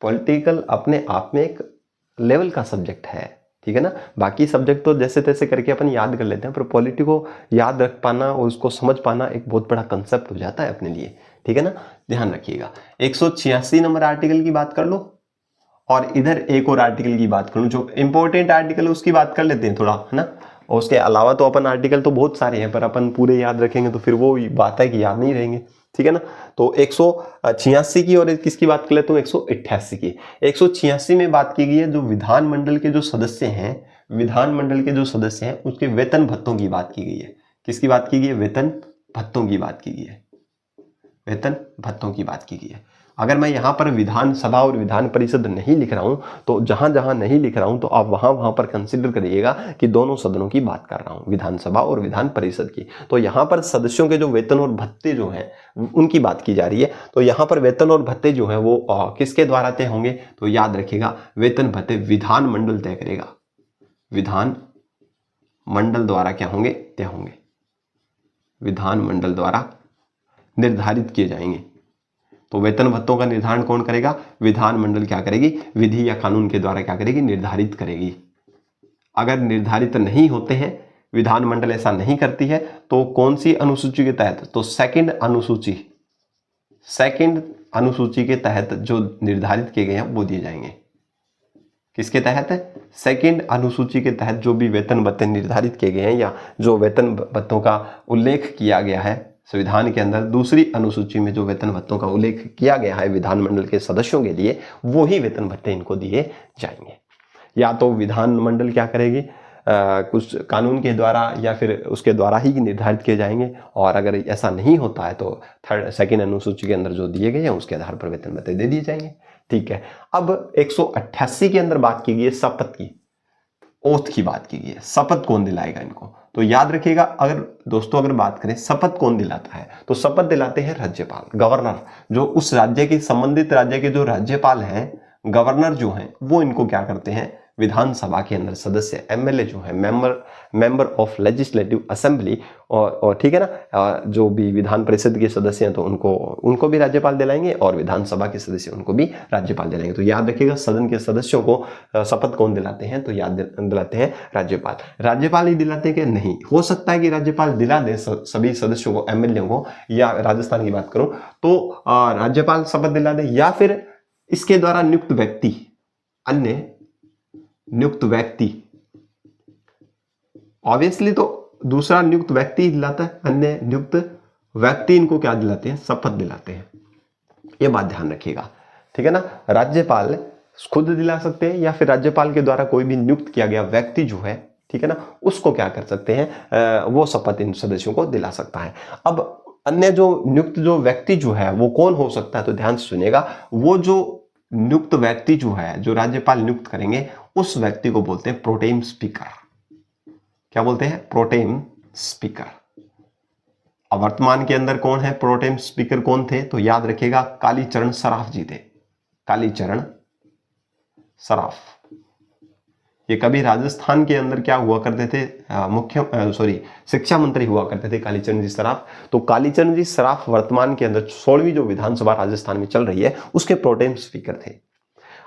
पॉलिटिकल अपने आप में एक लेवल का सब्जेक्ट है, ठीक है ना। बाकी सब्जेक्ट तो जैसे तैसे करके अपन याद कर लेते हैं, पर पॉलिटी को याद रख पाना और उसको समझ पाना एक बहुत बड़ा कंसेप्ट हो जाता है अपने लिए, ठीक है ना। ध्यान रखिएगा। 186 नंबर आर्टिकल की बात कर लो और इधर एक और आर्टिकल की बात करूं, जो इंपॉर्टेंट आर्टिकल है उसकी बात कर लेते हैं थोड़ा, है ना। और उसके अलावा तो अपन आर्टिकल तो बहुत सारे हैं, पर अपन पूरे याद रखेंगे तो फिर वो बात है कि याद नहीं रहेंगे, ठीक है ना। तो 186 की और किसकी बात कर लेते हूँ, 188 की। 186 में बात की गई है जो विधानमंडल के जो सदस्य हैं, विधानमंडल के जो सदस्य हैं उसके वेतन भत्तों की बात की गई है। किसकी बात की गई है? वेतन भत्तों की बात की गई है, वेतन भत्तों की बात की गई है। अगर मैं यहाँ पर विधानसभा और विधान परिषद नहीं लिख रहा हूँ तो जहां जहां नहीं लिख रहा हूँ तो आप वहां पर कंसिडर करिएगा कि दोनों सदनों की बात कर रहा हूँ, विधानसभा और विधान परिषद की। तो यहाँ पर सदस्यों के जो वेतन और भत्ते जो हैं उनकी बात की जा रही है। तो यहाँ पर वेतन और भत्ते जो है वो किसके द्वारा तय होंगे? तो याद रखिएगा, वेतन भत्ते विधानमंडल तय करेगा, विधानमंडल द्वारा क्या होंगे? तय होंगे, विधानमंडल द्वारा निर्धारित किए जाएंगे। तो वेतन भत्तों का निर्धारण कौन करेगा? विधानमंडल क्या करेगी? विधि या कानून के द्वारा क्या करेगी? निर्धारित करेगी। अगर निर्धारित नहीं होते हैं, विधानमंडल ऐसा नहीं करती है, तो कौन सी अनुसूची के तहत? तो सेकंड अनुसूची के तहत जो निर्धारित किए गए हैं वो दिए जाएंगे। किसके तहत? सेकंड अनुसूची के तहत जो भी वेतन भत्ते निर्धारित किए गए हैं या जो वेतन भत्तों का उल्लेख किया गया है संविधान के अंदर, दूसरी अनुसूची में जो वेतन भत्तों का उल्लेख किया गया है विधानमंडल के सदस्यों के लिए, वो ही वेतन भत्ते इनको दिए जाएंगे। या तो विधानमंडल क्या करेगी, कुछ कानून के द्वारा या फिर उसके द्वारा ही निर्धारित किए जाएंगे, और अगर ऐसा नहीं होता है तो सेकंड अनुसूची के अंदर जो दिए गए हैं उसके आधार पर वेतन भत्ते दे दिए जाएंगे। ठीक है। अब 188 के अंदर बात की गई है शपथ की, ओथ की बात की गई है। शपथ कौन दिलाएगा इनको? तो याद रखिएगा, अगर दोस्तों अगर बात करें शपथ कौन दिलाता है, तो शपथ दिलाते हैं राज्यपाल, गवर्नर। जो उस राज्य की, संबंधित राज्य के जो राज्यपाल हैं, गवर्नर जो हैं, वो इनको क्या करते हैं? विधानसभा के अंदर सदस्य, एमएलए जो है, मेंबर ऑफ लेजिस्लेटिव असेंबली, और ठीक है ना, जो भी विधान परिषद के सदस्य हैं तो उनको भी राज्यपाल दिलाएंगे, और विधानसभा के सदस्य उनको भी राज्यपाल दिलाएंगे। तो याद रखिएगा, सदन के सदस्यों को शपथ कौन दिलाते हैं? तो याद दिलाते हैं राज्यपाल। राज्यपाल ही दिलाते हैं कि नहीं? हो सकता है कि राज्यपाल दिला दे सभी सदस्यों को, एमएलए को, या राजस्थान की बात करूं तो राज्यपाल शपथ दिला दे, या फिर इसके द्वारा नियुक्त व्यक्ति, अन्य नियुक्त व्यक्ति, ऑब्वियसली तो दूसरा नियुक्त व्यक्ति दिलाता है, अन्य नियुक्त व्यक्ति इनको क्या दिलाते हैं? शपथ दिलाते हैं। ये बात ध्यान रखिएगा, ठीक है ना। राज्यपाल खुद दिला सकते हैं या फिर राज्यपाल के द्वारा कोई भी नियुक्त किया गया व्यक्ति जो है, ठीक है ना, उसको क्या कर सकते हैं? वो शपथ इन सदस्यों को दिला सकता है। अब अन्य जो नियुक्त जो व्यक्ति जो है वो कौन हो सकता है? तो ध्यान से सुनिएगा, वो जो नियुक्त व्यक्ति जो है, जो राज्यपाल नियुक्त करेंगे, उस व्यक्ति को बोलते हैं प्रोटेम स्पीकर। क्या बोलते हैं? Protem speaker. अब वर्तमान के अंदर कौन है प्रोटेम स्पीकर? कौन थे? तो याद रखिएगा, कालीचरण सराफ जी थे, कालीचरण सराफ। ये कभी राजस्थान के अंदर क्या हुआ करते थे? शिक्षा मंत्री हुआ करते थे कालीचरण जी सराफ। तो कालीचरण जी सराफ वर्तमान के अंदर 16वीं जो विधानसभा राजस्थान में चल रही है उसके प्रोटेम स्पीकर थे।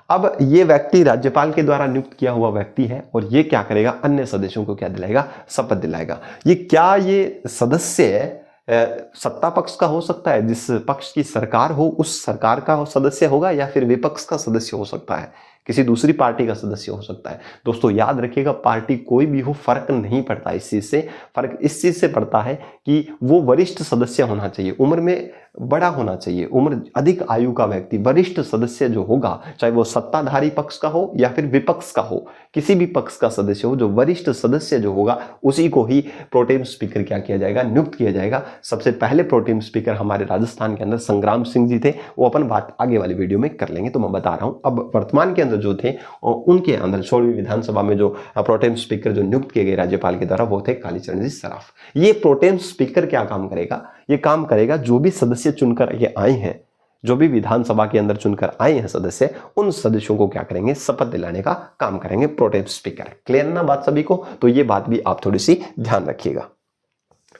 अब ये व्यक्ति राज्यपाल के द्वारा नियुक्त किया हुआ व्यक्ति है, और ये क्या करेगा? अन्य सदस्यों को क्या दिलाएगा? शपथ दिलाएगा। ये सदस्य सत्ता पक्ष का हो सकता है, जिस पक्ष की सरकार हो उस सरकार का सदस्य होगा, या फिर विपक्ष का सदस्य हो सकता है। किसी दूसरी पार्टी का सदस्य हो सकता है। दोस्तों याद रखिएगा, पार्टी कोई भी हो, फर्क नहीं पड़ता इस चीज से। फर्क इस चीज से पड़ता है कि वो वरिष्ठ सदस्य होना चाहिए, उम्र में बड़ा होना चाहिए, उम्र अधिक आयु का व्यक्ति वरिष्ठ सदस्य जो होगा, चाहे वो सत्ताधारी पक्ष का हो या फिर विपक्ष का हो, किसी भी पक्ष का सदस्य हो, जो वरिष्ठ सदस्य जो होगा उसी को ही प्रोटेम स्पीकर क्या किया जाएगा, नियुक्त किया जाएगा। सबसे पहले प्रोटेम स्पीकर हमारे राजस्थान के अंदर संग्राम सिंह जी थे, वो अपन बात आगे वाली वीडियो में कर लेंगे, तो मैं बता रहा हूं। अब वर्तमान के अंदर जो थे उनके अंदर 16वीं विधानसभा में जो प्रोटेम स्पीकर जो नियुक्त किए गए राज्यपाल के द्वारा, वो थे कालीचरण जी सराफ। ये प्रोटेम स्पीकर क्या काम करेगा, ये काम करेगा जो भी सदस्य चुनकर ये आए हैं, जो भी विधानसभा के अंदर चुनकर आए हैं सदस्य, उन सदस्यों को क्या करेंगे, शपथ दिलाने का काम करेंगे प्रोटेम स्पीकर। क्लियर ना बात सभी को? तो ये बात भी आप थोड़ी सी ध्यान रखिएगा।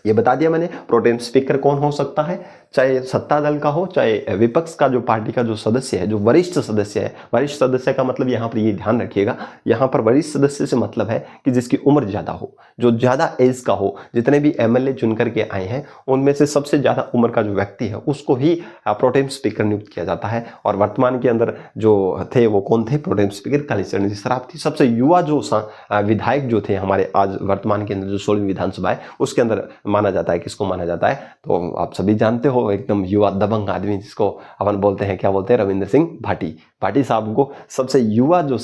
ये बता दिया मैंने, प्रोटेम स्पीकर कौन हो सकता है, चाहे सत्ता दल का हो चाहे विपक्ष का, जो पार्टी का जो सदस्य है, जो वरिष्ठ सदस्य है। वरिष्ठ सदस्य का मतलब यहाँ पर ये ध्यान रखिएगा, यहाँ पर वरिष्ठ सदस्य से मतलब है कि जिसकी उम्र ज्यादा हो, जो ज्यादा एज का हो। जितने भी एमएलए चुन करके आए हैं उनमें से सबसे ज्यादा उम्र का जो व्यक्ति है उसको ही प्रोटेम स्पीकर नियुक्त किया जाता है। और वर्तमान के अंदर जो थे वो कौन थे, प्रोटेम स्पीकर कालीचरण जी सराफ थी। सबसे युवा जो विधायक जो थे हमारे आज वर्तमान के अंदर जो 16वीं विधानसभा है उसके अंदर माना जाता है, किसको माना जाता है, तो आप सभी जानते हो, एकदम युवा दबंग आदमी जिसको अपन बोलते हैं, क्या बोलते हैं, रविंद्र सिंह भाटी। भाटी साहब को सबसे युवा जो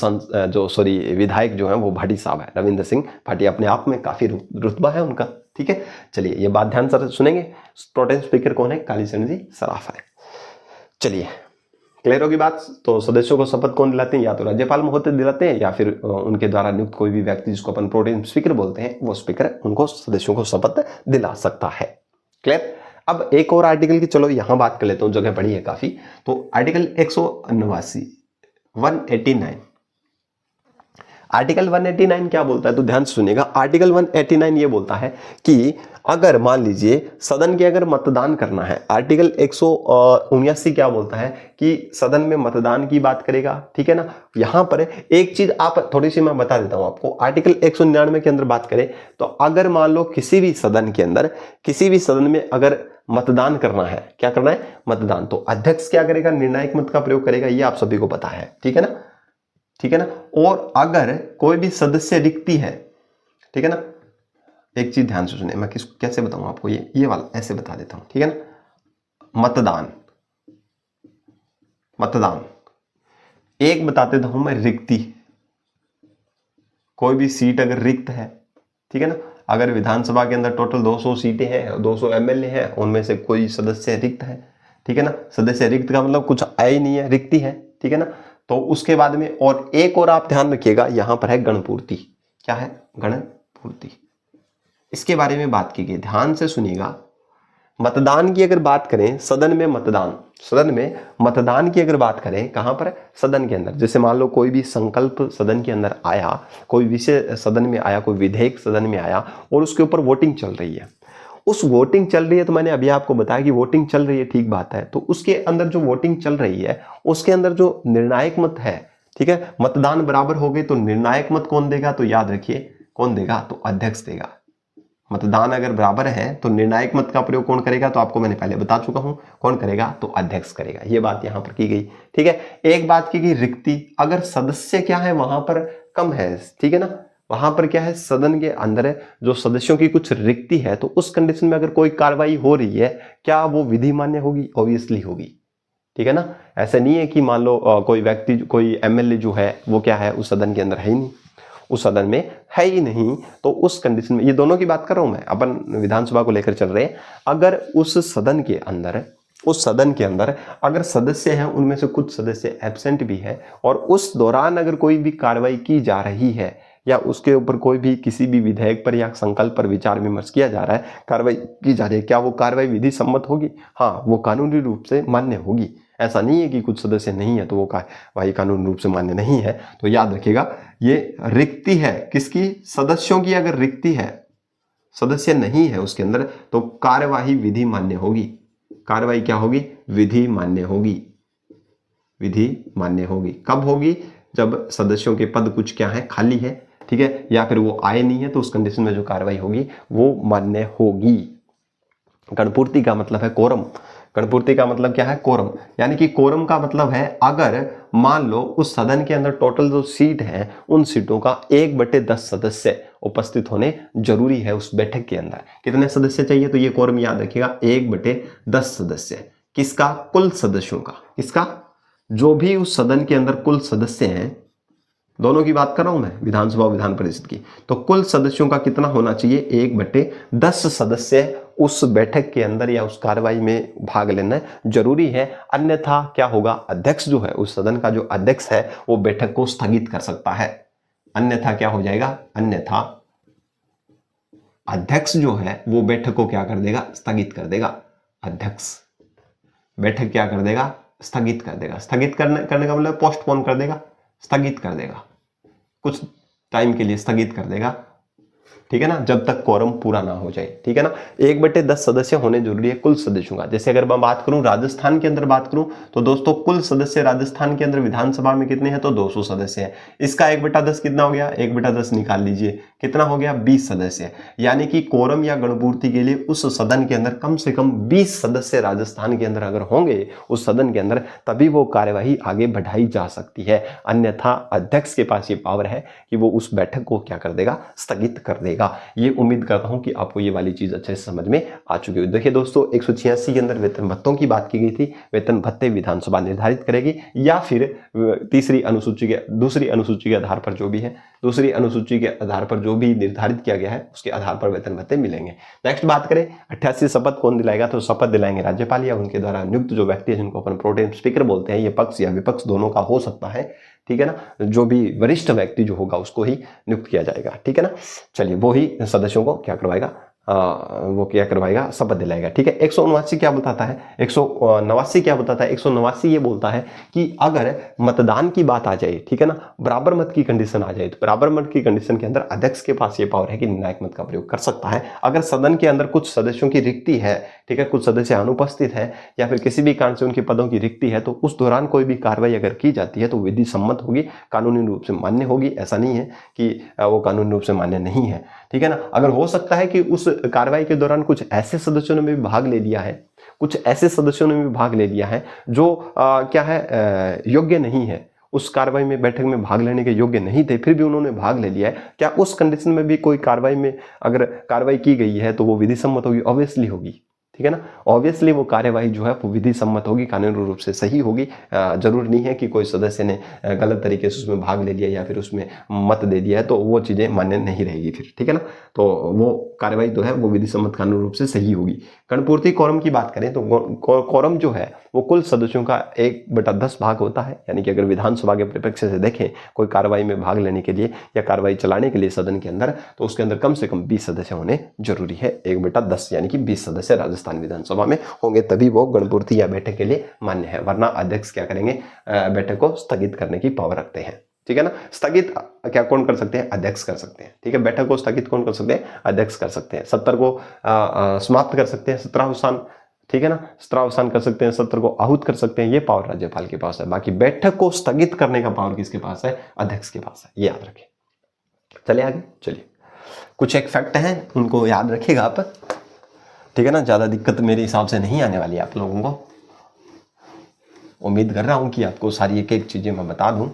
विधायक जो है वो भाटी साहब है, रविंद्र सिंह भाटी। अपने आप में काफी रुतबा है उनका, ठीक है। चलिए ये बात ध्यान से सुनेंगे, प्रोटेम स्पीकर कौन है, कालीचरण जी सराफ है। चलिए क्लियर होगी बात। तो सदस्यों को शपथ कौन दिलाते हैं, या तो राज्यपाल महोदय दिलाते हैं या फिर उनके द्वारा नियुक्त कोई भी व्यक्ति जिसको अपन प्रोटेम स्पीकर बोलते हैं, वो स्पीकर उनको सदस्यों को शपथ दिला सकता है। क्लियर। अब एक और आर्टिकल की चलो यहां बात कर लेता हूं, जगह पड़ी है काफी। तो आर्टिकल 189 आर्टिकल 189 क्या बोलता है, तो ध्यान से सुनिएगा। आर्टिकल 189 ये बोलता है कि अगर मान लीजिए सदन के अगर मतदान करना है, आर्टिकल 179 क्या बोलता है कि सदन में मतदान की बात करेगा, ठीक है ना। यहां पर एक चीज आप थोड़ी सी मैं बता देता हूं आपको। आर्टिकल 199 के अंदर बात करें तो अगर मान लो किसी भी सदन के अंदर, किसी भी सदन में अगर मतदान करना है, क्या करना है, मतदान, तो अध्यक्ष क्या करेगा, निर्णायक मत का प्रयोग करेगा। ये आप सभी को पता है, ठीक है ना, ठीक है ना। और अगर कोई भी सदस्य रिक्ति है, ठीक है ना, एक चीज ध्यान से सुनिए, मैं कैसे बताऊं आपको, ये वाला ऐसे बता देता हूं, ठीक है ना। मतदान एक बताते हूं मैं, रिक्ति, कोई भी सीट अगर रिक्त है, ठीक है ना, अगर विधानसभा के अंदर टोटल 200 सीटें हैं, 200 एमएलए हैं, उनमें से कोई सदस्य रिक्त है, ठीक है ना। सदस्य रिक्त का मतलब कुछ आया ही नहीं है, रिक्ति है, ठीक है ना। तो उसके बाद में और एक और आप ध्यान रखिएगा, यहां पर है गणपूर्ति। क्या है, गणपूर्ति। इसके बारे में बात की गई, ध्यान से सुनिएगा। मतदान की अगर बात करें, सदन में मतदान की अगर बात करें, कहां पर, सदन के अंदर। जैसे मान लो कोई भी संकल्प सदन के अंदर आया, कोई विषय सदन में आया, कोई विधेयक सदन में आया और उसके ऊपर वोटिंग चल रही है। उस वोटिंग चल रही है, तो मैंने अभी आपको बताया कि वोटिंग चल रही है, ठीक बात है। तो उसके अंदर जो वोटिंग चल रही है उसके अंदर जो निर्णायक मत है, ठीक है, मतदान बराबर हो गए तो निर्णायक मत कौन देगा, तो याद रखिए कौन देगा, तो अध्यक्ष देगा। मतदान अगर बराबर है तो निर्णायक मत का प्रयोग कौन करेगा, तो आपको मैंने पहले बता चुका हूं, कौन करेगा, तो अध्यक्ष करेगा। ये बात यहां पर की गई, ठीक है। एक बात की गई रिक्ति, अगर सदस्य क्या है वहां पर कम है, ठीक है ना, वहां पर क्या है, सदन के अंदर जो सदस्यों की कुछ रिक्ति है, तो उस कंडीशन में अगर कोई कार्रवाई हो रही है, क्या वो विधि मान्य होगी, ऑब्वियसली होगी, ठीक है ना। ऐसा नहीं है कि मान लो कोई व्यक्ति, कोई एमएलए जो है वो क्या है, उस सदन के अंदर है ही नहीं, उस सदन में है ही नहीं, तो उस कंडीशन में, ये दोनों की बात कर रहा हूं मैं, अपन विधानसभा को लेकर चल रहे हैं। अगर उस सदन के अंदर अगर सदस्य हैं, उनमें से कुछ सदस्य एब्सेंट भी है और उस दौरान अगर कोई भी कार्रवाई की जा रही है या उसके ऊपर कोई भी किसी भी विधेयक पर या संकल्प पर विचार विमर्श किया जा रहा है, कार्रवाई की जा रही है, क्या वो कार्रवाई विधि सम्मत होगी, हाँ, वो कानूनी रूप से मान्य होगी। ऐसा नहीं है कि कुछ सदस्य नहीं है तो वो भाई कानूनी रूप से मान्य नहीं है। तो याद रखिएगा, ये रिक्ति है किसकी, सदस्यों की। अगर रिक्ति है, सदस्य नहीं है उसके अंदर, तो कार्यवाही विधि मान्य होगी। कार्रवाई क्या होगी, विधि मान्य होगी, विधि मान्य होगी। कब होगी, जब सदस्यों के पद कुछ क्या है, खाली है, ठीक है, या फिर वो आए नहीं है, तो उस कंडीशन में जो कार्रवाई होगी वो मान्य होगी। गणपूर्ति का मतलब है कोरम। गणपूर्ति का मतलब क्या है? कोरम। यानी कि कोरम का मतलब है अगर मान लो उस सदन के अंदर टोटल जो सीट है उन सीटों का 1/10 सदस्य उपस्थित होने जरूरी है उस बैठक के अंदर। कितने सदस्य चाहिए? तो ये कोरम याद रखिएगा, 1/10 सदस्य। किसका? कुल सदस्यों का। किसका? जो भी उस सदन के अंदर कुल सदस्य हैं, दोनों की बात कर रहा हूं मैं, विधानसभा और विधान परिषद की, तो कुल सदस्यों का कितना होना चाहिए? 1/10 सदस्य उस बैठक के अंदर या उस कार्रवाई में भाग लेना जरूरी है। अन्यथा क्या होगा? अध्यक्ष जो है, उस सदन का जो अध्यक्ष है, वो बैठक को स्थगित कर सकता है। अन्यथा क्या हो जाएगा? अन्यथा अध्यक्ष जो है वो बैठक को क्या कर देगा? स्थगित कर देगा। अध्यक्ष बैठक क्या कर देगा? स्थगित कर देगा। स्थगित करने का मतलब पोस्टपोन कर देगा, स्थगित कर देगा, कुछ टाइम के लिए स्थगित कर देगा। ठीक है ना, जब तक कोरम पूरा ना हो जाए। ठीक है ना, 1/10 सदस्य होने जरूरी है कुल सदस्यों का। जैसे अगर मैं बात करूं राजस्थान के अंदर बात करूं तो दोस्तों कुल सदस्य राजस्थान के अंदर विधानसभा में कितने हैं? तो 200 सदस्य हैं। इसका 1/10 कितना हो गया? 1/10 निकाल लीजिए, कितना हो गया? 20 सदस्य। यानी कि कोरम या गणपूर्ति के लिए उस सदन के अंदर कम से कम 20 सदस्य राजस्थान के अंदर अगर होंगे उस सदन के अंदर, तभी वो कार्यवाही आगे बढ़ाई जा सकती है। अन्यथा अध्यक्ष के पास ये पावर है कि वो उस बैठक को क्या कर देगा? स्थगित कर देगा। ये उम्मीद करता हूं कि आपको ये वाली चीज अच्छे से समझ में आ चुकी है। देखिए दोस्तों, 186 के अंदर वेतन भत्तों की बात की गई थी। वेतन भत्ते विधानसभा निर्धारित करेगी या फिर दूसरी अनुसूची के आधार पर जो भी है, दूसरी अनुसूची के आधार पर जो भी निर्धारित किया गया है उसके आधार पर वेतन भत्ते मिलेंगे। नेक्स्ट बात करें 88 शपथ कौन दिलाएगा? तो शपथ दिलाएंगे राज्यपाल या उनके द्वारा नियुक्त जो व्यक्ति है, जिनको अपन प्रोटेम स्पीकर बोलते हैं। ये पक्ष या विपक्ष दोनों का हो सकता है। ठीक है ना, जो भी वरिष्ठ व्यक्ति जो होगा उसको ही नियुक्त किया जाएगा। ठीक है ना, चलिए वो ही सदस्यों को क्या करवाएगा? वो क्या करवाएगा? शपथ दिलाएगा। ठीक है, 179 क्या बताता है? 189 क्या बताता है? 189 ये बोलता है कि अगर मतदान की बात आ जाए, ठीक है ना, बराबर मत की कंडीशन आ जाए, तो बराबर मत की कंडीशन के अंदर अध्यक्ष के पास ये पावर है कि निर्णायक मत का प्रयोग कर सकता है। अगर सदन के अंदर कुछ सदस्यों की रिक्ति है, ठीक है, कुछ सदस्य अनुपस्थित है या फिर किसी भी कारण से उनके पदों की रिक्ति है, तो उस दौरान कोई भी कार्रवाई अगर की जाती है तो विधि सम्मत होगी, कानूनी रूप से मान्य होगी। ऐसा नहीं है कि वो कानूनी रूप से मान्य नहीं है। ठीक है ना, अगर हो सकता है कि उस कार्रवाई के दौरान कुछ ऐसे सदस्यों ने भी भाग ले लिया है, कुछ ऐसे सदस्यों ने भी भाग ले लिया है जो क्या है, योग्य नहीं है, उस कार्रवाई में बैठक में भाग लेने के योग्य नहीं थे, फिर भी उन्होंने भाग ले लिया है। क्या उस कंडीशन में भी कोई कार्रवाई में अगर कार्रवाई की गई है तो वो विधि सम्मत होगी? ऑब्वियसली होगी। ठीक है ना, ऑब्वियसली वो कार्यवाही जो है वो विधि सम्मत होगी, कानूनी रूप से सही होगी। जरूर नहीं है कि कोई सदस्य ने गलत तरीके से उसमें भाग ले लिया या फिर उसमें मत दे दिया है तो वो चीजें मान्य नहीं रहेगी फिर। ठीक है ना, तो वो कार्यवाही जो है वो विधि सम्मत कानूनी रूप से सही होगी। गणपूर्ति कोरम की बात करें तो कोरम जो है वो कुल सदस्यों का 1/10 भाग होता है। यानी कि अगर विधानसभा के परिप्रेक्ष्य से देखें कोई कार्रवाई में भाग लेने के लिए या कार्रवाई चलाने के लिए सदन के अंदर, तो उसके अंदर कम से कम 20 सदस्य होने जरूरी है। 1/10 यानी कि 20 सदस्य राजस्थान विधानसभा में होंगे, तभी वो गणपूर्ति या बैठक के लिए मान्य है। वरना अध्यक्ष क्या करेंगे? बैठक को स्थगित करने की पावर रखते हैं। ठीक है ना, स्थगित क्या कौन कर सकते हैं? अध्यक्ष कर सकते हैं। ठीक है, बैठक को स्थगित कौन कर सकते हैं? अध्यक्ष कर सकते हैं। सत्र को समाप्त कर सकते हैं, सत्रावसान। ठीक है ना, सत्रावसान कर सकते हैं, सत्र को आहूत कर सकते हैं। ये पावर राज्यपाल के पास है। बाकी बैठक को स्थगित करने का पावर किसके पास है? अध्यक्ष के पास है। ये याद रखें। चलिए आगे, चलिए कुछ एक फैक्ट हैं उनको याद रखिएगा आप। ठीक है ना, ज्यादा दिक्कत मेरे हिसाब से नहीं आने वाली आप लोगों को। उम्मीद कर रहा हूं कि आपको सारी एक एक चीजें मैं बता दूं,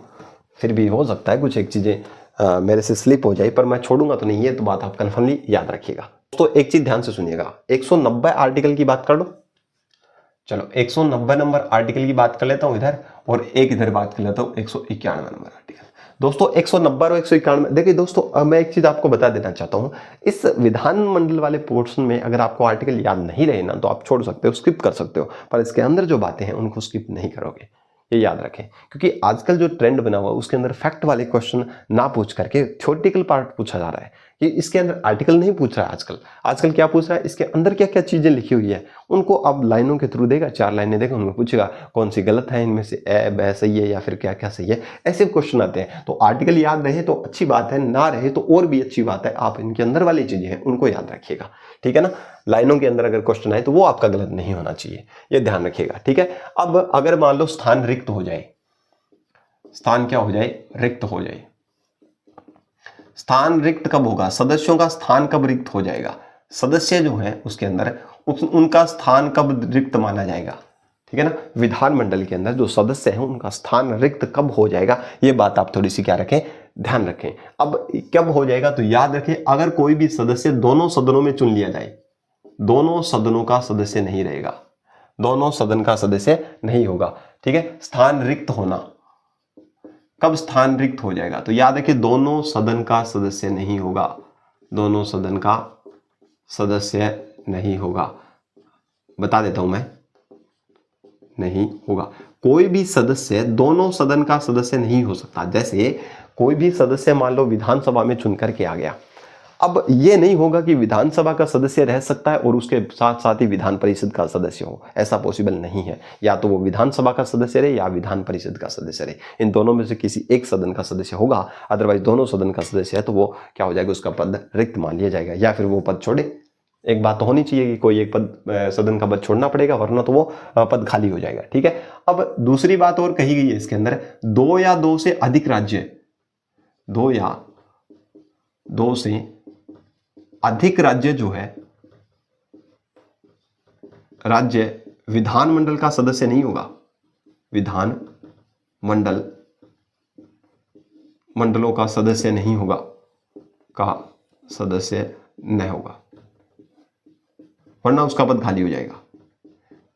फिर भी हो सकता है कुछ एक चीजें मेरे से स्लिप हो जाए, पर मैं छोड़ूंगा तो नहीं। ये तो बात आप कन्फर्मली याद रखिएगा। तो एक चीज ध्यान से सुनिएगा, 190 आर्टिकल की बात कर लो। चलो 190 नंबर आर्टिकल की बात कर लेता हूं इधर, और एक इधर बात कर लेता हूं 191 नंबर आर्टिकल। दोस्तों 190 और 191, देखिए दोस्तों मैं एक चीज आपको बता देना चाहता हूं। इस विधानमंडल वाले पोर्शन में अगर आपको आर्टिकल याद नहीं रहे ना तो आप छोड़ सकते हो, स्किप कर सकते हो, पर इसके अंदर जो बातें हैं उनको स्किप नहीं करोगे। ये याद रखें, क्योंकि आजकल जो ट्रेंड बना हुआ है उसके अंदर फैक्ट वाले क्वेश्चन ना पूछ करके थ्योरेटिकल पार्ट पूछा जा रहा है। ये इसके अंदर आर्टिकल नहीं पूछ रहा है आजकल क्या पूछ रहा है? इसके अंदर क्या क्या चीजें लिखी हुई है उनको अब लाइनों के थ्रू देगा, 4 लाइनें देगा, उनमें पूछेगा कौन सी गलत है, इनमें से ए ब सही है या फिर क्या क्या सही है, ऐसे क्वेश्चन आते हैं। तो आर्टिकल याद रहे तो अच्छी बात है, ना रहे तो और भी अच्छी बात है। आप इनके अंदर वाली चीजें हैं उनको याद रखिएगा। ठीक है ना, लाइनों के अंदर अगर क्वेश्चन आए तो वो आपका गलत नहीं होना चाहिए, ये ध्यान रखिएगा। ठीक है, अब अगर मान लो स्थान रिक्त हो जाए, स्थान क्या हो जाए? रिक्त हो जाए। स्थान रिक्त कब होगा? सदस्यों का स्थान कब रिक्त हो जाएगा? सदस्य जो है उसके अंदर उनका स्थान कब रिक्त माना जाएगा, ठीक है ना। विधानमंडल के अंदर जो सदस्य हैं उनका स्थान रिक्त कब हो जाएगा, ये बात आप थोड़ी सी क्या रखें, ध्यान रखें। अब कब हो जाएगा, तो याद रखें अगर कोई भी सदस्य दोनों सदनों में चुन लिया जाए, दोनों सदनों का सदस्य नहीं रहेगा, दोनों सदन का सदस्य नहीं होगा, ठीक है। स्थान रिक्त होना, कब स्थान रिक्त हो जाएगा, तो याद रखिए दोनों सदन का सदस्य नहीं होगा, दोनों सदन का सदस्य नहीं होगा। बता देता हूं मैं, नहीं होगा। कोई भी सदस्य दोनों सदन का सदस्य नहीं हो सकता। जैसे कोई भी सदस्य मान लो विधानसभा में चुन करके आ गया, अब ये नहीं होगा कि विधानसभा का सदस्य रह सकता है और उसके साथ साथ ही विधान परिषद का सदस्य हो, ऐसा पॉसिबल नहीं है। या तो वो विधानसभा का सदस्य रहे या विधान परिषद का सदस्य रहे, इन दोनों में से किसी एक सदन का सदस्य होगा। अदरवाइज दोनों सदन का सदस्य है तो वो क्या हो जाएगा, उसका पद रिक्त मान लिया जाएगा, या फिर वो पद छोड़े। एक बात तो होनी चाहिए कि कोई एक पद सदन का पद छोड़ना पड़ेगा, वरना तो वो पद खाली हो जाएगा, ठीक है। अब दूसरी बात और कही गई है इसके अंदर, दो या दो से अधिक राज्य, दो या दो से अधिक राज्य जो है, राज्य विधानमंडल का सदस्य नहीं होगा, विधान मंडलों का सदस्य नहीं होगा, का सदस्य नहीं होगा, वरना उसका पद खाली हो जाएगा।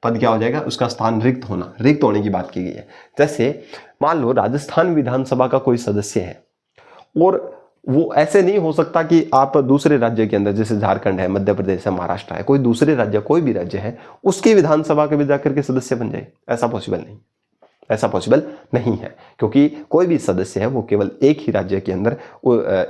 पद क्या हो जाएगा, उसका स्थान रिक्त होना, रिक्त होने की बात की गई है। जैसे मान लो राजस्थान विधानसभा का कोई सदस्य है और वो ऐसे नहीं हो सकता कि आप दूसरे राज्य के अंदर, जैसे झारखंड है, मध्य प्रदेश है, महाराष्ट्र है, कोई दूसरे राज्य, कोई भी राज्य है, उसकी विधानसभा के भी जाकर के सदस्य बन जाए, ऐसा पॉसिबल नहीं, ऐसा पॉसिबल नहीं है। क्योंकि कोई भी सदस्य है वो केवल एक ही राज्य के अंदर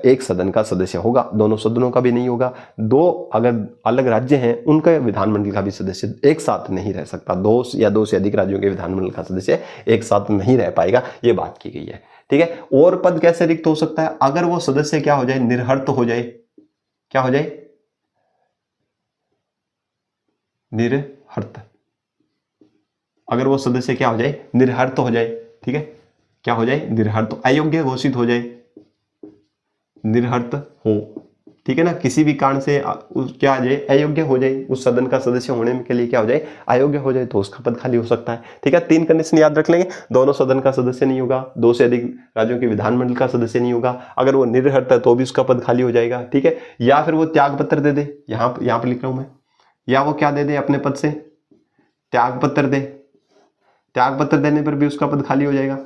एक सदन का सदस्य होगा, दोनों सदनों का भी नहीं होगा। दो अगर अलग राज्य हैं उनका विधानमंडल का भी सदस्य एक साथ नहीं रह सकता, दो या दो से अधिक राज्यों के विधानमंडल का सदस्य एक साथ नहीं रह पाएगा, ये बात की गई है, ठीक है। और पद कैसे रिक्त हो सकता है, अगर वो सदस्य क्या हो जाए, निर्हर्त हो जाए, क्या हो जाए, निर्हर्त। अगर वो सदस्य क्या हो जाए, निर्हर्त हो जाए, ठीक है, क्या हो जाए, निर्हर्त, अयोग्य घोषित हो जाए, निर्हर्त हो, ठीक है ना, किसी भी कारण से क्या आ जाए, अयोग्य हो जाए, उस सदन का सदस्य होने के लिए क्या हो जाए, अयोग्य हो जाए, तो उसका पद खाली हो सकता है, ठीक है। 3 कंडीशन याद रख लेंगे, दोनों सदन का सदस्य नहीं होगा, 2 से अधिक राज्यों के विधानमंडल का सदस्य नहीं होगा, अगर वो निर्हर्त है तो भी उसका पद खाली हो जाएगा, ठीक है। या फिर वो त्याग पत्र दे दे, यहाँ पर लिख रहा हूं मैं, या वो क्या दे दे, अपने पद से त्याग पत्र दे, त्याग पत्र देने पर भी उसका पद खाली हो जाएगा।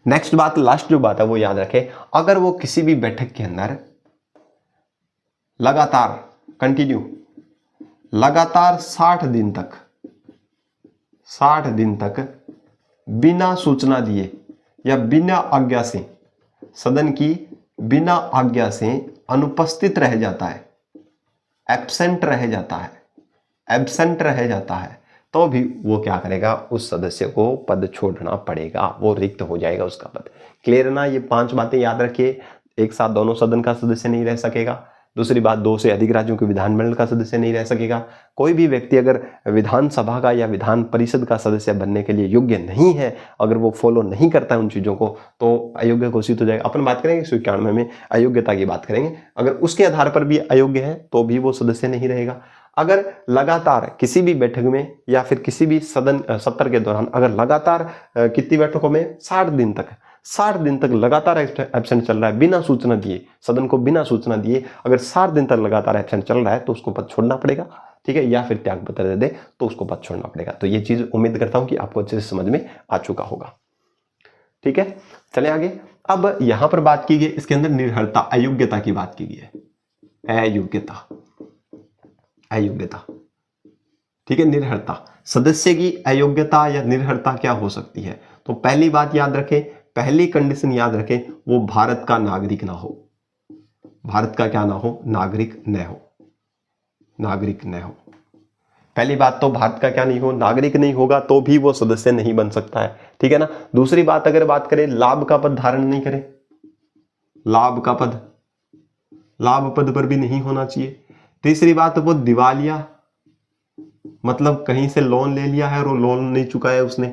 नेक्स्ट बात, लास्ट जो बात है वो याद रखें, अगर वो किसी भी बैठक के अंदर लगातार कंटिन्यू लगातार 60 दिन तक बिना सूचना दिए या बिना आज्ञा से, सदन की बिना आज्ञा से अनुपस्थित रह जाता है, एब्सेंट रह जाता है, तो भी वो क्या करेगा, उस सदस्य को पद छोड़ना पड़ेगा, वो रिक्त हो जाएगा उसका पद। क्लियर ना, ये 5 बातें याद रखिए। एक साथ दोनों सदन का सदस्य नहीं रह सकेगा, दूसरी बात 2 से अधिक राज्यों के विधानमंडल का सदस्य नहीं रह सकेगा, कोई भी व्यक्ति अगर विधानसभा का या विधान परिषद का सदस्य बनने के लिए योग्य नहीं है, अगर वो फॉलो नहीं करता है उन चीज़ों को, तो अयोग्य घोषित हो जाएगा। अपन बात करेंगे 91 में अयोग्यता की बात करेंगे, अगर उसके आधार पर भी अयोग्य है तो भी वो सदस्य नहीं रहेगा। अगर लगातार किसी भी बैठक में या फिर किसी भी सत्र के दौरान अगर लगातार कितनी बैठकों में 60 दिन तक लगातार एब्सेंट चल रहा है बिना सूचना दिए, सदन को बिना सूचना दिए अगर 60 दिन तक लगातार एब्सेंट चल रहा है तो उसको पद छोड़ना पड़ेगा, ठीक है, या फिर त्याग पत्र दे दे तो उसको पद छोड़ना पड़ेगा। तो ये चीज उम्मीद करता हूं कि आपको अच्छे से समझ में आ चुका होगा, ठीक है। चले आगे। अब यहां पर बात की गई इसके अंदर निर्हरता, अयोग्यता की बात की गई है, अयोग्यता, ठीक है। निर्हरता, सदस्य की अयोग्यता या निर्हरता क्या हो सकती है, तो पहली बात याद रखें, पहली कंडीशन याद रखें, वो भारत का नागरिक ना हो, भारत का क्या ना हो, नागरिक न हो। पहली बात तो भारत का क्या नहीं हो, नागरिक नहीं होगा तो भी वो सदस्य नहीं बन सकता है, ठीक है ना। दूसरी बात अगर बात करें, लाभ का पद धारण नहीं करे, लाभ पद पर भी नहीं होना चाहिए। तीसरी बात, वो दिवालिया, मतलब कहीं से लोन ले लिया है और वो लोन नहीं चुकाया उसने,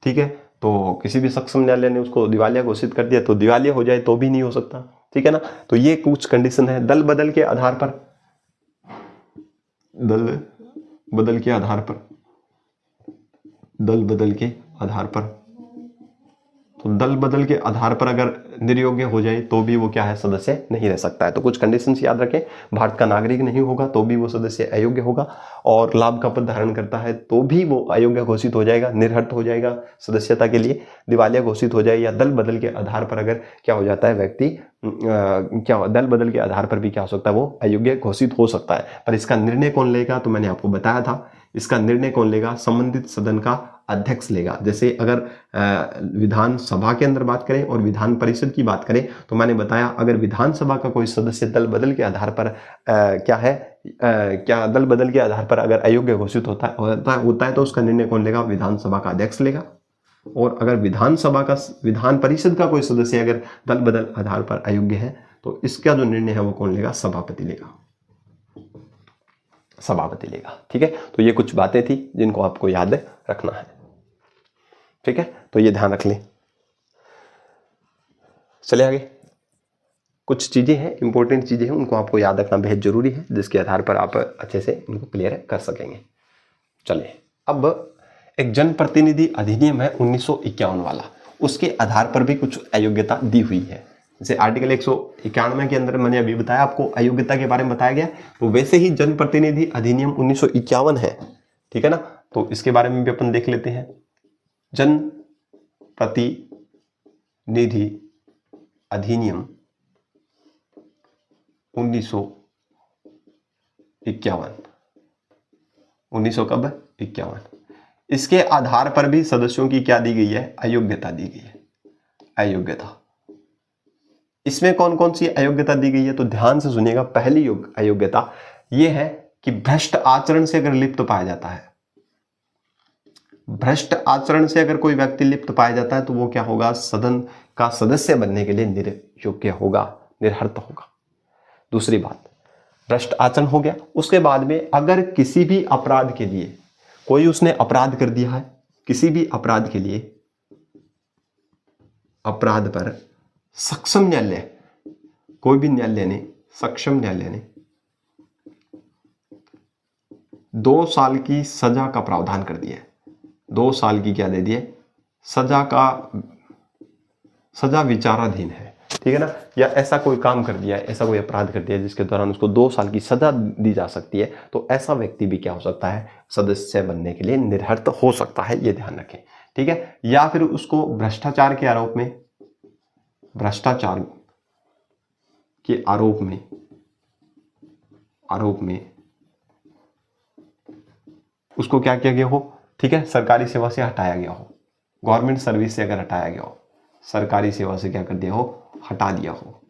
ठीक है, तो किसी भी सक्षम न्यायालय ने उसको दिवालिया घोषित कर दिया तो दिवालिया हो जाए तो भी नहीं हो सकता, ठीक है ना। तो ये कुछ कंडीशन है। दल बदल के आधार पर दल बदल के आधार पर, दल बदल के आधार पर, तो दल बदल के आधार पर अगर निर्योग्य हो जाए तो भी वो क्या है, सदस्य नहीं रह सकता है। तो कुछ कंडीशंस याद रखें, भारत का नागरिक नहीं होगा तो भी वो सदस्य अयोग्य होगा, और लाभ का पद धारण करता है तो भी वो अयोग्य घोषित हो जाएगा, निर्हत हो जाएगा सदस्यता के लिए, दिवालिया घोषित हो जाए, या दल बदल के आधार पर अगर क्या हो जाता है व्यक्ति, क्या दल बदल के आधार पर भी क्या हो सकता है, वो अयोग्य घोषित हो सकता है। पर इसका निर्णय कौन लेगा, तो मैंने आपको बताया था, इसका निर्णय कौन लेगा, संबंधित सदन का अध्यक्ष लेगा। जैसे अगर विधानसभा के अंदर बात करें और विधान परिषद की बात करें, तो मैंने बताया अगर विधानसभा का कोई सदस्य दल बदल के आधार पर क्या दल बदल के आधार पर अगर अयोग्य घोषित होता है तो उसका निर्णय कौन लेगा, विधानसभा का अध्यक्ष लेगा। और अगर विधान परिषद का कोई सदस्य अगर दल बदल आधार पर अयोग्य है तो इसका जो निर्णय है वो कौन लेगा, सभापति लेगा, सभापति लेगा। ठीक है, तो ये कुछ बातें थी जिनको आपको याद रखना है। ठीक है, तो ये ध्यान रख लें। चले आगे, कुछ चीजें हैं, इंपॉर्टेंट चीजें हैं, उनको आपको याद रखना बेहद जरूरी है, जिसके आधार पर आप अच्छे से इनको क्लियर कर सकेंगे। चलिए, अब एक जनप्रतिनिधि अधिनियम है 1951 वाला, उसके आधार पर भी कुछ अयोग्यता दी हुई है। जैसे आर्टिकल 191 के अंदर मैंने अभी बताया आपको अयोग्यता के बारे में बताया गया, तो वैसे ही जनप्रतिनिधि अधिनियम 1951 है। ठीक है ना, तो इसके बारे में भी अपन देख लेते हैं। जन प्रतिनिधि अधिनियम 1951, 1951, इसके आधार पर भी सदस्यों की क्या दी गई है, अयोग्यता दी गई है, अयोग्यता। इसमें कौन कौन सी अयोग्यता दी गई है, तो ध्यान से सुनिएगा। पहली अयोग्यता यह है कि भ्रष्ट आचरण से अगर लिप्त पाया जाता है, भ्रष्ट आचरण से अगर कोई व्यक्ति लिप्त पाया जाता है तो वो क्या होगा, सदन का सदस्य बनने के लिए निर्योग्य होगा, निर्हर्त होगा। दूसरी बात, भ्रष्ट आचरण हो गया। उसके बाद में अगर किसी भी अपराध के लिए कोई उसने अपराध कर दिया है, किसी भी अपराध के लिए अपराध पर सक्षम न्यायालय, कोई भी न्यायालय ने, सक्षम न्यायालय ने 2 साल की सजा का प्रावधान कर दिया है, 2 साल की क्या दे दिए, सजा विचाराधीन है। ठीक है ना, या ऐसा कोई काम कर दिया है, ऐसा कोई अपराध कर दिया जिसके दौरान उसको 2 साल की सजा दी जा सकती है, तो ऐसा व्यक्ति भी क्या हो सकता है, सदस्य बनने के लिए निर्हर्त हो सकता है, ये ध्यान रखें। ठीक है, या फिर उसको भ्रष्टाचार के आरोप में, भ्रष्टाचार के आरोप में उसको क्या किया गया हो, ठीक है, सरकारी सेवा से हटाया गया हो, गवर्नमेंट सर्विस से अगर हटाया गया हो, सरकारी सेवा से क्या कर दिया हो, हटा दिया हो।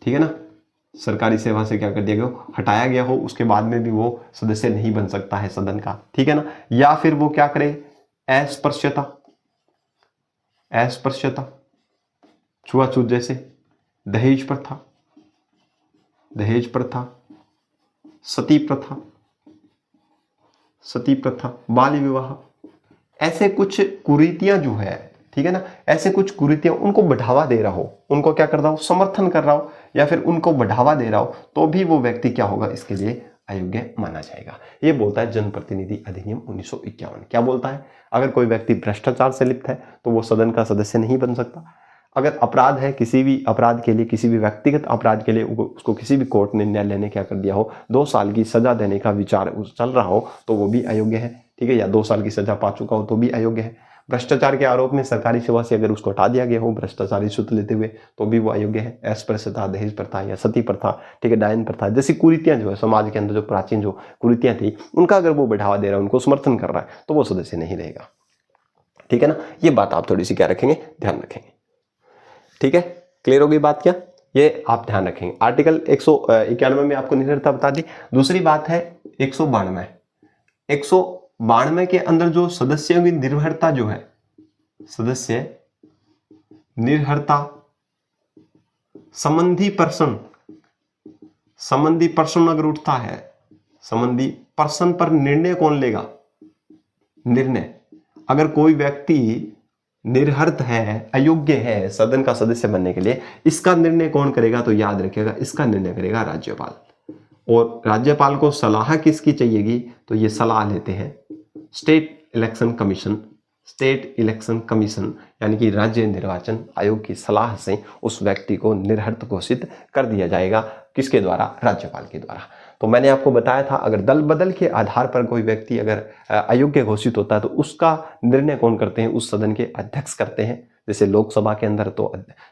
ठीक है ना, सरकारी सेवा से क्या कर दिया गया हो, हटाया गया हो, उसके बाद में भी वो सदस्य नहीं बन सकता है सदन का। ठीक है ना, या फिर वो क्या करे, अस्पृश्यता, छुआछूत, जैसे दहेज सती प्रथा, बाल विवाह, ऐसे कुछ कुरीतियां जो है, ठीक है ना, ऐसे कुछ कुरीतियां उनको बढ़ावा दे रहा हो, उनको क्या कर रहा हो, समर्थन कर रहा हो, या फिर उनको बढ़ावा दे रहा हो, तो भी वो व्यक्ति क्या होगा, इसके लिए अयोग्य माना जाएगा। ये बोलता है जनप्रतिनिधि अधिनियम 1951। क्या बोलता है, अगर कोई व्यक्ति भ्रष्टाचार से लिप्त है तो वो सदन का सदस्य नहीं बन सकता। अगर अपराध है, किसी भी अपराध के लिए, किसी भी व्यक्तिगत अपराध के लिए उसको किसी भी कोर्ट ने, न्यायालय ने क्या कर दिया हो, 2 साल की सजा देने का विचार चल रहा हो, तो वो भी अयोग्य है। ठीक है, या 2 साल की सजा पा चुका हो तो भी अयोग्य है। भ्रष्टाचार के आरोप में सरकारी सेवा से अगर उसको हटा दिया गया हो भ्रष्टाचारी सूत्र लेते हुए, तो भी वो अयोग्य है। अस्पृश्यता, दहेज प्रथा या सती प्रथा, ठीक है, डायन प्रथा जैसी कुरीतियां जो है समाज के अंदर, जो प्राचीन जो कुरीतियां थी, उनका अगर वो बढ़ावा दे रहा है, उनको समर्थन कर रहा है, तो वो सदस्य नहीं रहेगा। ठीक है ना, ये बात आप थोड़ी सी क्या रखेंगे, ध्यान रखेंगे। ठीक है, क्लियर हो गई बात क्या, ये आप ध्यान रखेंगे। आर्टिकल 191 में आपको निर्भरता बता दी। दूसरी बात है 192 के अंदर जो सदस्यों की निर्भरता जो है, सदस्य निर्भरता, संबंधी पर्सन अगर उठता है, संबंधी पर्सन पर निर्णय कौन लेगा, निर्णय अगर कोई व्यक्ति निर्हर्त है, अयोग्य है सदन का सदस्य बनने के लिए, इसका निर्णय कौन करेगा, तो याद रखिएगा इसका निर्णय करेगा राज्यपाल। और राज्यपाल को सलाह किसकी चाहिएगी, तो ये सलाह लेते हैं state election commission, state election commission यानी कि राज्य निर्वाचन आयोग की सलाह से उस व्यक्ति को निर्हर्त घोषित कर दिया जाएगा। किसके द्वारा, राज्यपाल के द्वारा। तो मैंने आपको बताया था अगर दल बदल के आधार पर कोई व्यक्ति अगर अयोग्य घोषित होता है तो उसका निर्णय कौन करते हैं, उस सदन के अध्यक्ष करते हैं। जैसे लोकसभा के अंदर तो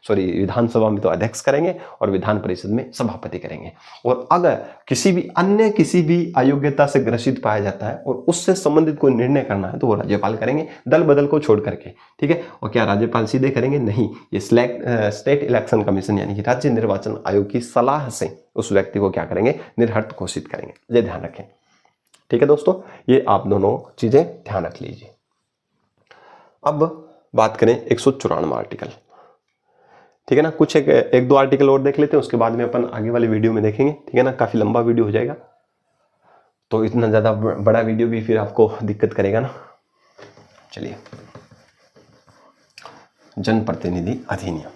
विधानसभा में तो अध्यक्ष करेंगे और विधान परिषद में सभापति करेंगे। और अगर किसी भी अयोग्यता से ग्रसित पाया जाता है और उससे संबंधित कोई निर्णय करना है तो वो राज्यपाल करेंगे, दल बदल को छोड़ करके। ठीक है, और क्या राज्यपाल सीधे करेंगे, नहीं, ये स्टेट इलेक्शन कमीशन यानी कि राज्य निर्वाचन आयोग की सलाह से उस व्यक्ति को क्या करेंगे, निर्हर्त घोषित करेंगे। ये ध्यान रखें। ठीक है दोस्तों, ये आप दोनों चीजें ध्यान रख लीजिए। अब बात करें 194 आर्टिकल। ठीक है ना, कुछ एक दो आर्टिकल और देख लेते हैं, उसके बाद में अपन आगे वाले वीडियो में देखेंगे। ठीक है ना, काफी लंबा वीडियो हो जाएगा तो इतना ज्यादा बड़ा वीडियो भी फिर आपको दिक्कत करेगा ना। चलिए, जनप्रतिनिधि अधिनियम।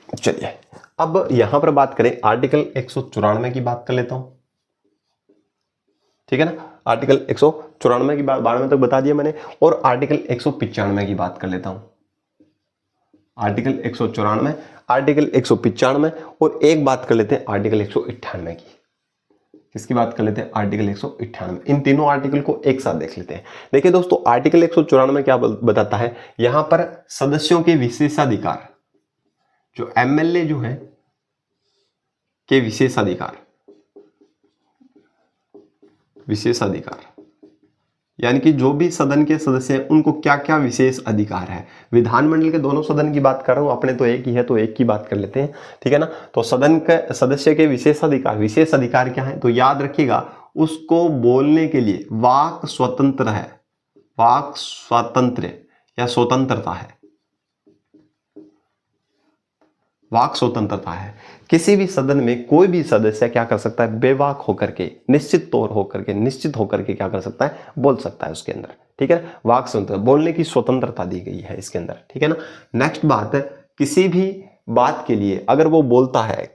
चलिए, अब यहां पर बात करें आर्टिकल 194 की बात कर लेता हूं। ठीक है ना, आर्टिकल 194 की बात 92 तक बता दिया मैंने, और आर्टिकल 195 की बात कर लेता हूं। आर्टिकल 194, आर्टिकल 195 और एक बात कर लेते हैं आर्टिकल 198 की। किसकी बात कर लेते हैं, आर्टिकल 198। इन तीनों आर्टिकल को एक साथ देख लेते हैं। देखिए दोस्तों, आर्टिकल 194 क्या बताता है, यहां पर सदस्यों के विशेषाधिकार, जो एमएलए जो है के विशेषाधिकार यानी कि जो भी सदन के सदस्य हैं उनको क्या क्या विशेष अधिकार है। विधानमंडल के दोनों सदन की बात कर रहा हूं, अपने तो एक ही है तो एक की बात कर लेते हैं। ठीक है ना, तो सदन के सदस्य के विशेष अधिकार क्या है, तो याद रखिएगा उसको बोलने के लिए वाक स्वतंत्र है, वाक स्वातंत्र्य या स्वतंत्रता है, वाक स्वतंत्रता है। किसी भी सदन में कोई भी सदस्य क्या कर सकता है, बेवाक होकर के, निश्चित होकर के क्या कर सकता है, बोल सकता है उसके अंदर। ठीक है, वाक स्वतंत्रता, बोलने की स्वतंत्रता दी गई है इसके अंदर। ठीक है ना। नेक्स्ट बात है, किसी भी बात के लिए अगर वो बोलता है,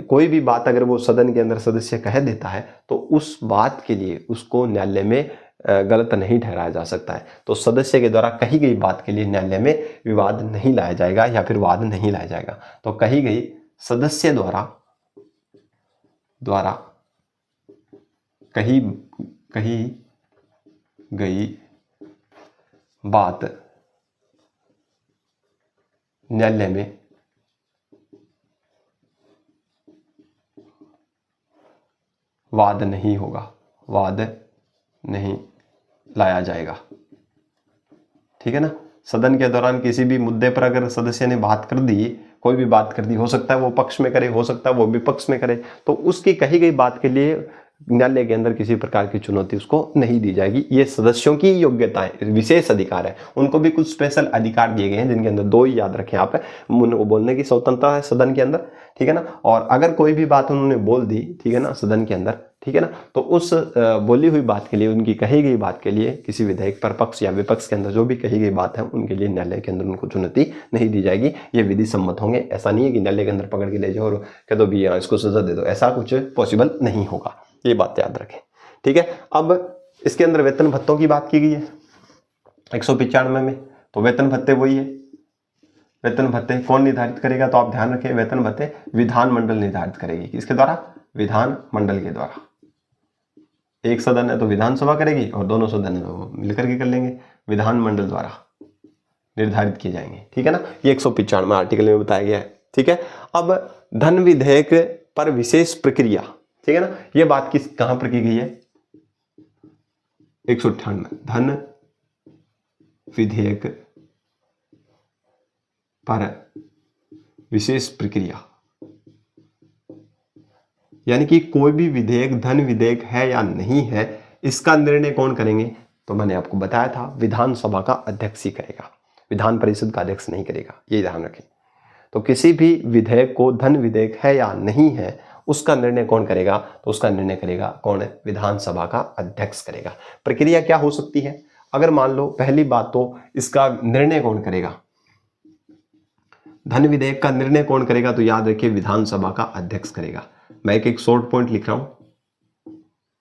कोई भी बात अगर वो सदन के अंदर सदस्य कह देता है तो उस बात के लिए उसको न्यायालय में गलत नहीं ठहराया जा सकता है। तो सदस्य के द्वारा कही गई बात के लिए न्यायालय में विवाद नहीं लाया जाएगा या फिर वाद नहीं लाया जाएगा। तो कही गई सदस्य द्वारा कही गई बात न्यायालय में वाद नहीं होगा, वाद नहीं लाया जाएगा। ठीक है ना। सदन के दौरान किसी भी मुद्दे पर अगर सदस्य ने बात कर दी, कोई भी बात कर दी, हो सकता है वो पक्ष में करे, हो सकता है वो विपक्ष में करे, तो उसकी कही गई बात के लिए न्यायालय के अंदर किसी प्रकार की चुनौती उसको नहीं दी जाएगी। ये सदस्यों की योग्यताएं, विशेष अधिकार है। उनको भी कुछ स्पेशल अधिकार दिए गए हैं जिनके अंदर दो ही याद रखें आप, उनको बोलने की स्वतंत्रता है सदन के अंदर। ठीक है ना। और अगर कोई भी बात उन्होंने बोल दी, ठीक है ना, सदन के अंदर, ठीक है ना, तो उस बोली हुई बात के लिए, उनकी कही गई बात के लिए किसी विधेयक पर पक्ष या विपक्ष के अंदर जो भी कही गई बात है उनके लिए न्यायालय के अंदर उनको चुनौती नहीं दी जाएगी। ये विधि सम्मत होंगे। ऐसा नहीं है कि न्यायालय के अंदर पकड़ के ले जाओ और कह दो भी इसको सजा दे दो, ऐसा कुछ पॉसिबल नहीं होगा। ये बात याद रखें। ठीक है। अब इसके अंदर वेतन भत्तों की बात की गई है 195 में। तो वेतन भत्ते वही है। वेतन भत्ते कौन निर्धारित करेगा, तो आप ध्यान रखें, वेतन भत्ते विधानमंडल निर्धारित करेगी। किसके द्वारा, विधानमंडल के द्वारा। एक सदन है तो विधानसभा करेगी और दोनों सदन है तो मिलकर के कर लेंगे, विधानमंडल द्वारा निर्धारित किए जाएंगे। ठीक है ना। ये 195 आर्टिकल में बताया गया है। ठीक है। अब धन विधेयक पर विशेष प्रक्रिया, ठीक है ना, ये बात कहां पर की गई है, 198 धन विधेयक पर विशेष प्रक्रिया, यानी कि कोई भी विधेयक धन विधेयक है या नहीं है, इसका निर्णय कौन करेंगे, तो मैंने आपको बताया था विधानसभा का अध्यक्ष ही करेगा, विधान परिषद का अध्यक्ष नहीं करेगा। ये ध्यान रखें। तो किसी भी विधेयक को धन विधेयक है या नहीं है उसका निर्णय कौन करेगा, तो उसका निर्णय करेगा कौन है, विधानसभा का अध्यक्ष करेगा। प्रक्रिया क्या हो सकती है, अगर मान लो पहली बात तो इसका निर्णय कौन करेगा, धन विधेयक का निर्णय कौन करेगा? तो याद रखिए विधानसभा का अध्यक्ष करेगा। मैं एक शॉर्ट पॉइंट लिख रहा हूं,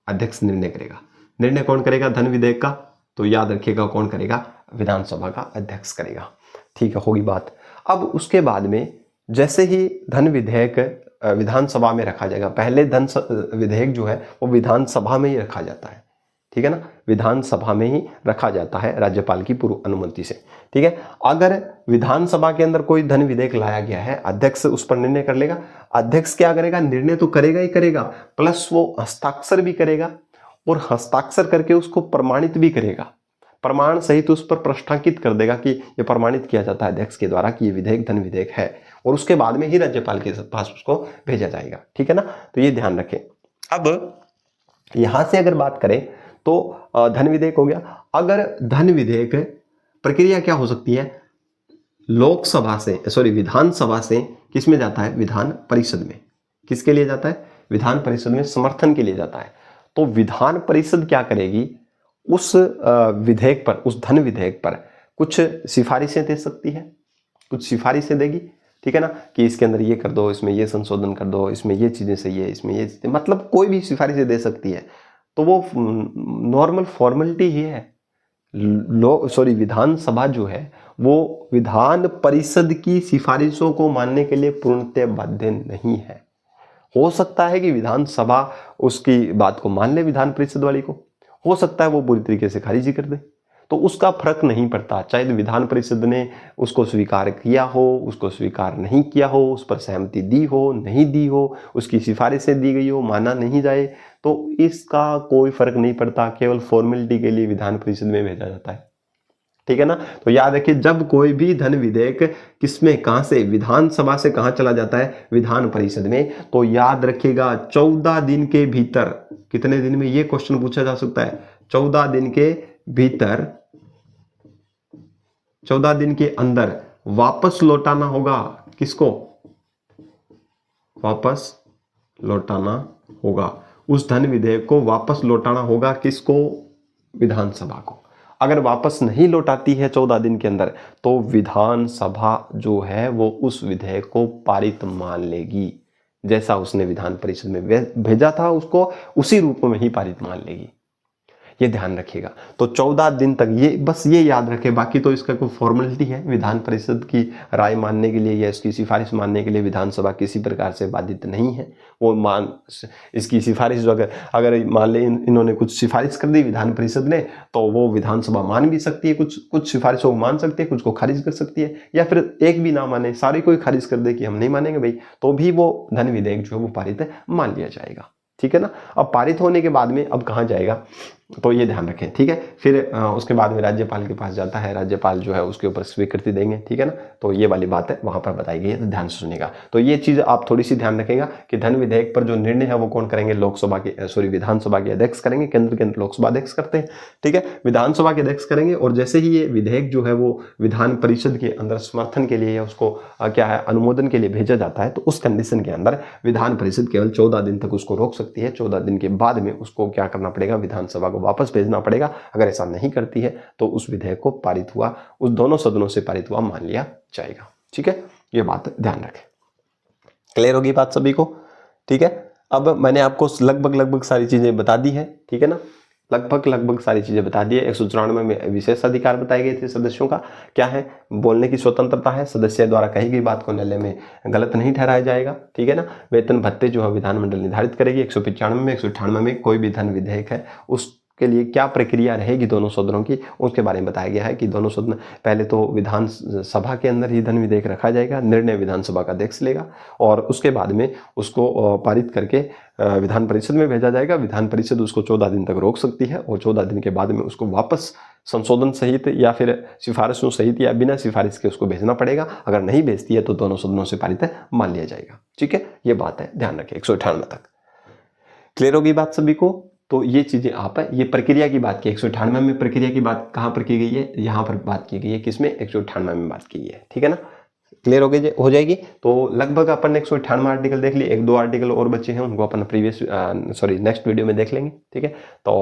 अध्यक्ष निर्णय करेगा। निर्णय कौन करेगा धन विधेयक का? तो याद रखिएगा कौन करेगा? विधानसभा का अध्यक्ष करेगा। ठीक है, होगी बात। अब उसके बाद में जैसे ही धन विधेयक विधानसभा में रखा जाएगा, पहले धन विधेयक जो है वो विधानसभा में ही रखा जाता है, ठीक है ना, विधानसभा में ही रखा जाता है राज्यपाल की पूर्व अनुमति से। ठीक है, अगर विधानसभा के अंदर कोई धन विधेयक लाया गया है, अध्यक्ष उस पर निर्णय कर लेगा। अध्यक्ष क्या करेगा? निर्णय तो करेगा ही करेगा, प्लस वो हस्ताक्षर भी करेगा और हस्ताक्षर करके उसको प्रमाणित भी करेगा, प्रमाण सहित उस पर प्रश्नांकित कर देगा कि ये प्रमाणित किया जाता है अध्यक्ष के द्वारा कि ये विधेयक धन विधेयक है, और उसके बाद में ही राज्यपाल के पास उसको भेजा जाएगा। ठीक है ना, तो ये ध्यान रखें। अब यहां से अगर बात करें तो धन विधेयक हो गया। अगर धन विधेयक प्रक्रिया क्या हो सकती है? लोकसभा से, सॉरी विधानसभा से किस में जाता है? विधान परिषद में। किसके लिए जाता है? विधान परिषद में समर्थन के लिए जाता है। तो विधान परिषद क्या करेगी? उस विधेयक पर, उस धन विधेयक पर कुछ सिफारिशें दे सकती है, कुछ सिफारिशें देगी। ठीक है ना, कि इसके अंदर ये कर दो, इसमें ये संशोधन कर दो, इसमें ये चीजें सही है, इसमें ये चीजें, मतलब कोई भी सिफारिशें दे सकती है। तो वो नॉर्मल फॉर्मेलिटी ही है। विधानसभा जो है वो विधान परिषद की सिफारिशों को मानने के लिए पूर्णतः बाध्य नहीं है। हो सकता है कि विधानसभा उसकी बात को मान ले, विधान परिषद वाली को, हो सकता है वो पूरी तरीके से खारिज कर दे, तो उसका फर्क नहीं पड़ता। चाहे विधान परिषद ने उसको स्वीकार किया हो, उसको स्वीकार नहीं किया हो, उस पर सहमति दी हो, नहीं दी हो, उसकी सिफारिशें दी गई हो, माना नहीं जाए, तो इसका कोई फर्क नहीं पड़ता। केवल फॉर्मेलिटी के लिए विधान परिषद में भेजा जाता है। ठीक है ना, तो याद रखिए जब कोई भी धन विधेयक किसमें, कहां से? विधानसभा से कहां चला जाता है? विधान परिषद में। तो याद रखिएगा 14 दिन के भीतर, कितने दिन में, ये क्वेश्चन पूछा जा सकता है, 14 दिन के भीतर, 14 दिन के अंदर वापस लौटाना होगा। किसको? वापस लौटाना होगा, उस धन विधेयक को वापस लौटाना होगा। किसको? विधानसभा को। अगर वापस नहीं लौटाती है 14 दिन के अंदर, तो विधानसभा जो है वो उस विधेयक को पारित मान लेगी। जैसा उसने विधान परिषद में भेजा था उसको उसी रूप में ही पारित मान लेगी। ये ध्यान रखिएगा। तो 14 दिन तक, ये बस ये याद रखें, बाकी तो इसका कोई फॉर्मेलिटी है। विधान परिषद की राय मानने के लिए या इसकी सिफारिश मानने के लिए विधानसभा किसी प्रकार से बाधित नहीं है। वो इसकी सिफारिश जो अगर मान ले इन्होंने कुछ सिफारिश कर दी विधान परिषद ने, तो वो विधानसभा मान भी सकती है, कुछ सिफारिशों को मान सकती है, कुछ को खारिज कर सकती है, या फिर एक भी ना माने, सारी कोई खारिज कर दे कि हम नहीं मानेंगे भाई, तो भी वो धन विधेयक जो है वो पारित मान लिया जाएगा। ठीक है ना। अब पारित होने के बाद में अब कहाँ जाएगा, तो ये ध्यान रखें। ठीक है, फिर उसके बाद में राज्यपाल के पास जाता है, राज्यपाल जो है उसके ऊपर स्वीकृति देंगे। ठीक है ना, तो ये वाली बात है वहां पर बताई गई है, तो ध्यान से सुनिएगा। तो ये चीज आप थोड़ी सी ध्यान रखेगा कि धन विधेयक पर जो निर्णय है वो कौन करेंगे? विधानसभा के अध्यक्ष करेंगे। केंद्र के अंदर लोकसभा अध्यक्ष करते हैं, ठीक है, विधानसभा के अध्यक्ष करेंगे। और जैसे ही ये विधेयक जो है वो विधान परिषद के अंदर समर्थन के लिए या उसको क्या है अनुमोदन के लिए भेजा जाता है, तो उस कंडीशन के अंदर विधान परिषद केवल 14 दिन तक उसको रोक सकती है। 14 दिन के बाद में उसको क्या करना पड़ेगा? विधानसभा को वापस भेजना पड़ेगा। अगर ऐसा नहीं करती है तो उस विधेयक को पारित हुआ, उस दोनों सदनों से पारित हुआ मान लिया जाएगा। ठीक है, ये बात ध्यान रखें। क्लियर होगी बात सभी को? ठीक है, अब मैंने आपको लगभग सारी चीजें बता दी है। ठीक है ना, लगभग सारी चीजें बता दी है। 194 में विशेष अधिकार बताए गए थे सदस्यों का, क्या है? बोलने की स्वतंत्रता है, सदस्य द्वारा कही गई बात को न्यायालय में गलत नहीं ठहराया जाएगा। ठीक है ना, वेतन भत्ते जो है विधानमंडल निर्धारित करेगी। 195 में 198 में कोई भी धन विधेयक है उसके लिए क्या प्रक्रिया रहेगी दोनों सदनों की, उसके बारे में बताया गया है कि दोनों सदन, पहले तो विधानसभा के अंदर ही धन विधेयक रखा जाएगा, निर्णय विधानसभा का अध्यक्ष लेगा, और उसके बाद में उसको पारित करके विधान परिषद में भेजा जाएगा। विधान परिषद उसको 14 दिन तक रोक सकती है, और 14 दिन के बाद में उसको वापस संशोधन सहित या फिर सिफारिशों सहित या बिना सिफारिश के उसको भेजना पड़ेगा। अगर नहीं भेजती है तो दोनों सदनों से पारित मान लिया जाएगा। ठीक है, ये बात है, ध्यान रखें। 198 तक क्लियर होगी बात सभी को? तो ये चीजें आप है, ये प्रक्रिया की बात की। 198 में प्रक्रिया की बात कहां पर की गई है? यहां पर बात की गई है, किसमें? 198 में बात की गई है। ठीक है ना, क्लियर हो जाएगी। तो लगभग अपन ने 198 आर्टिकल देख लिए, 1-2 आर्टिकल और बचे हैं, उनको अपन नेक्स्ट वीडियो में देख लेंगे, ठीक है। तो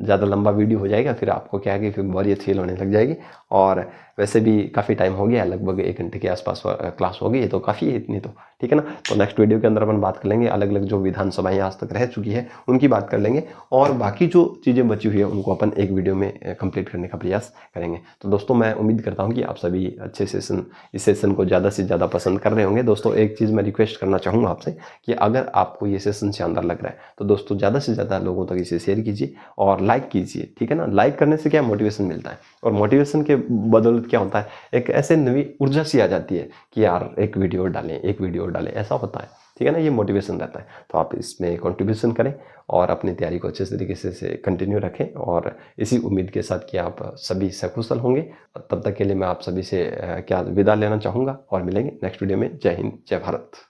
ज़्यादा लंबा वीडियो हो जाएगा, फिर आपको क्या है कि फिर बोरियत फील होने लग जाएगी। और वैसे भी काफ़ी टाइम हो गया, लगभग 1 घंटे के आसपास क्लास हो गई है, तो काफ़ी है इतनी, तो ठीक है ना। तो नेक्स्ट वीडियो के अंदर अपन बात कर लेंगे, अलग अलग जो विधानसभाएं आज तक रह चुकी है उनकी बात कर लेंगे, और बाकी जो चीज़ें बची हुई है उनको अपन एक वीडियो में कंप्लीट करने का प्रयास करेंगे। तो दोस्तों मैं उम्मीद करता हूँ कि आप सभी अच्छे सेशन, इस सेशन को ज़्यादा से ज़्यादा पसंद कर रहे होंगे। दोस्तों एक चीज़ मैं रिक्वेस्ट करना चाहूँगा आपसे कि अगर आपको ये सेशन शानदार लग रहा है तो दोस्तों ज़्यादा से ज़्यादा लोगों तक इसे शेयर कीजिए और लाइक कीजिए, ठीक है ना। लाइक करने से क्या मोटिवेशन मिलता है, और मोटिवेशन के बदौलत क्या होता है, एक ऐसे नई ऊर्जा सी आ जाती है कि यार एक वीडियो डालें, एक वीडियो डालें, ऐसा होता है, ठीक है ना। ये मोटिवेशन रहता है। तो आप इसमें कंट्रीब्यूशन करें और अपनी तैयारी को अच्छे तरीके से कंटिन्यू रखें, और इसी उम्मीद के साथ कि आप सभी सकुशल होंगे। तब तक के लिए मैं आप सभी से क्या विदा लेना चाहूँगा, और मिलेंगे नेक्स्ट वीडियो में। जय हिंद, जय भारत।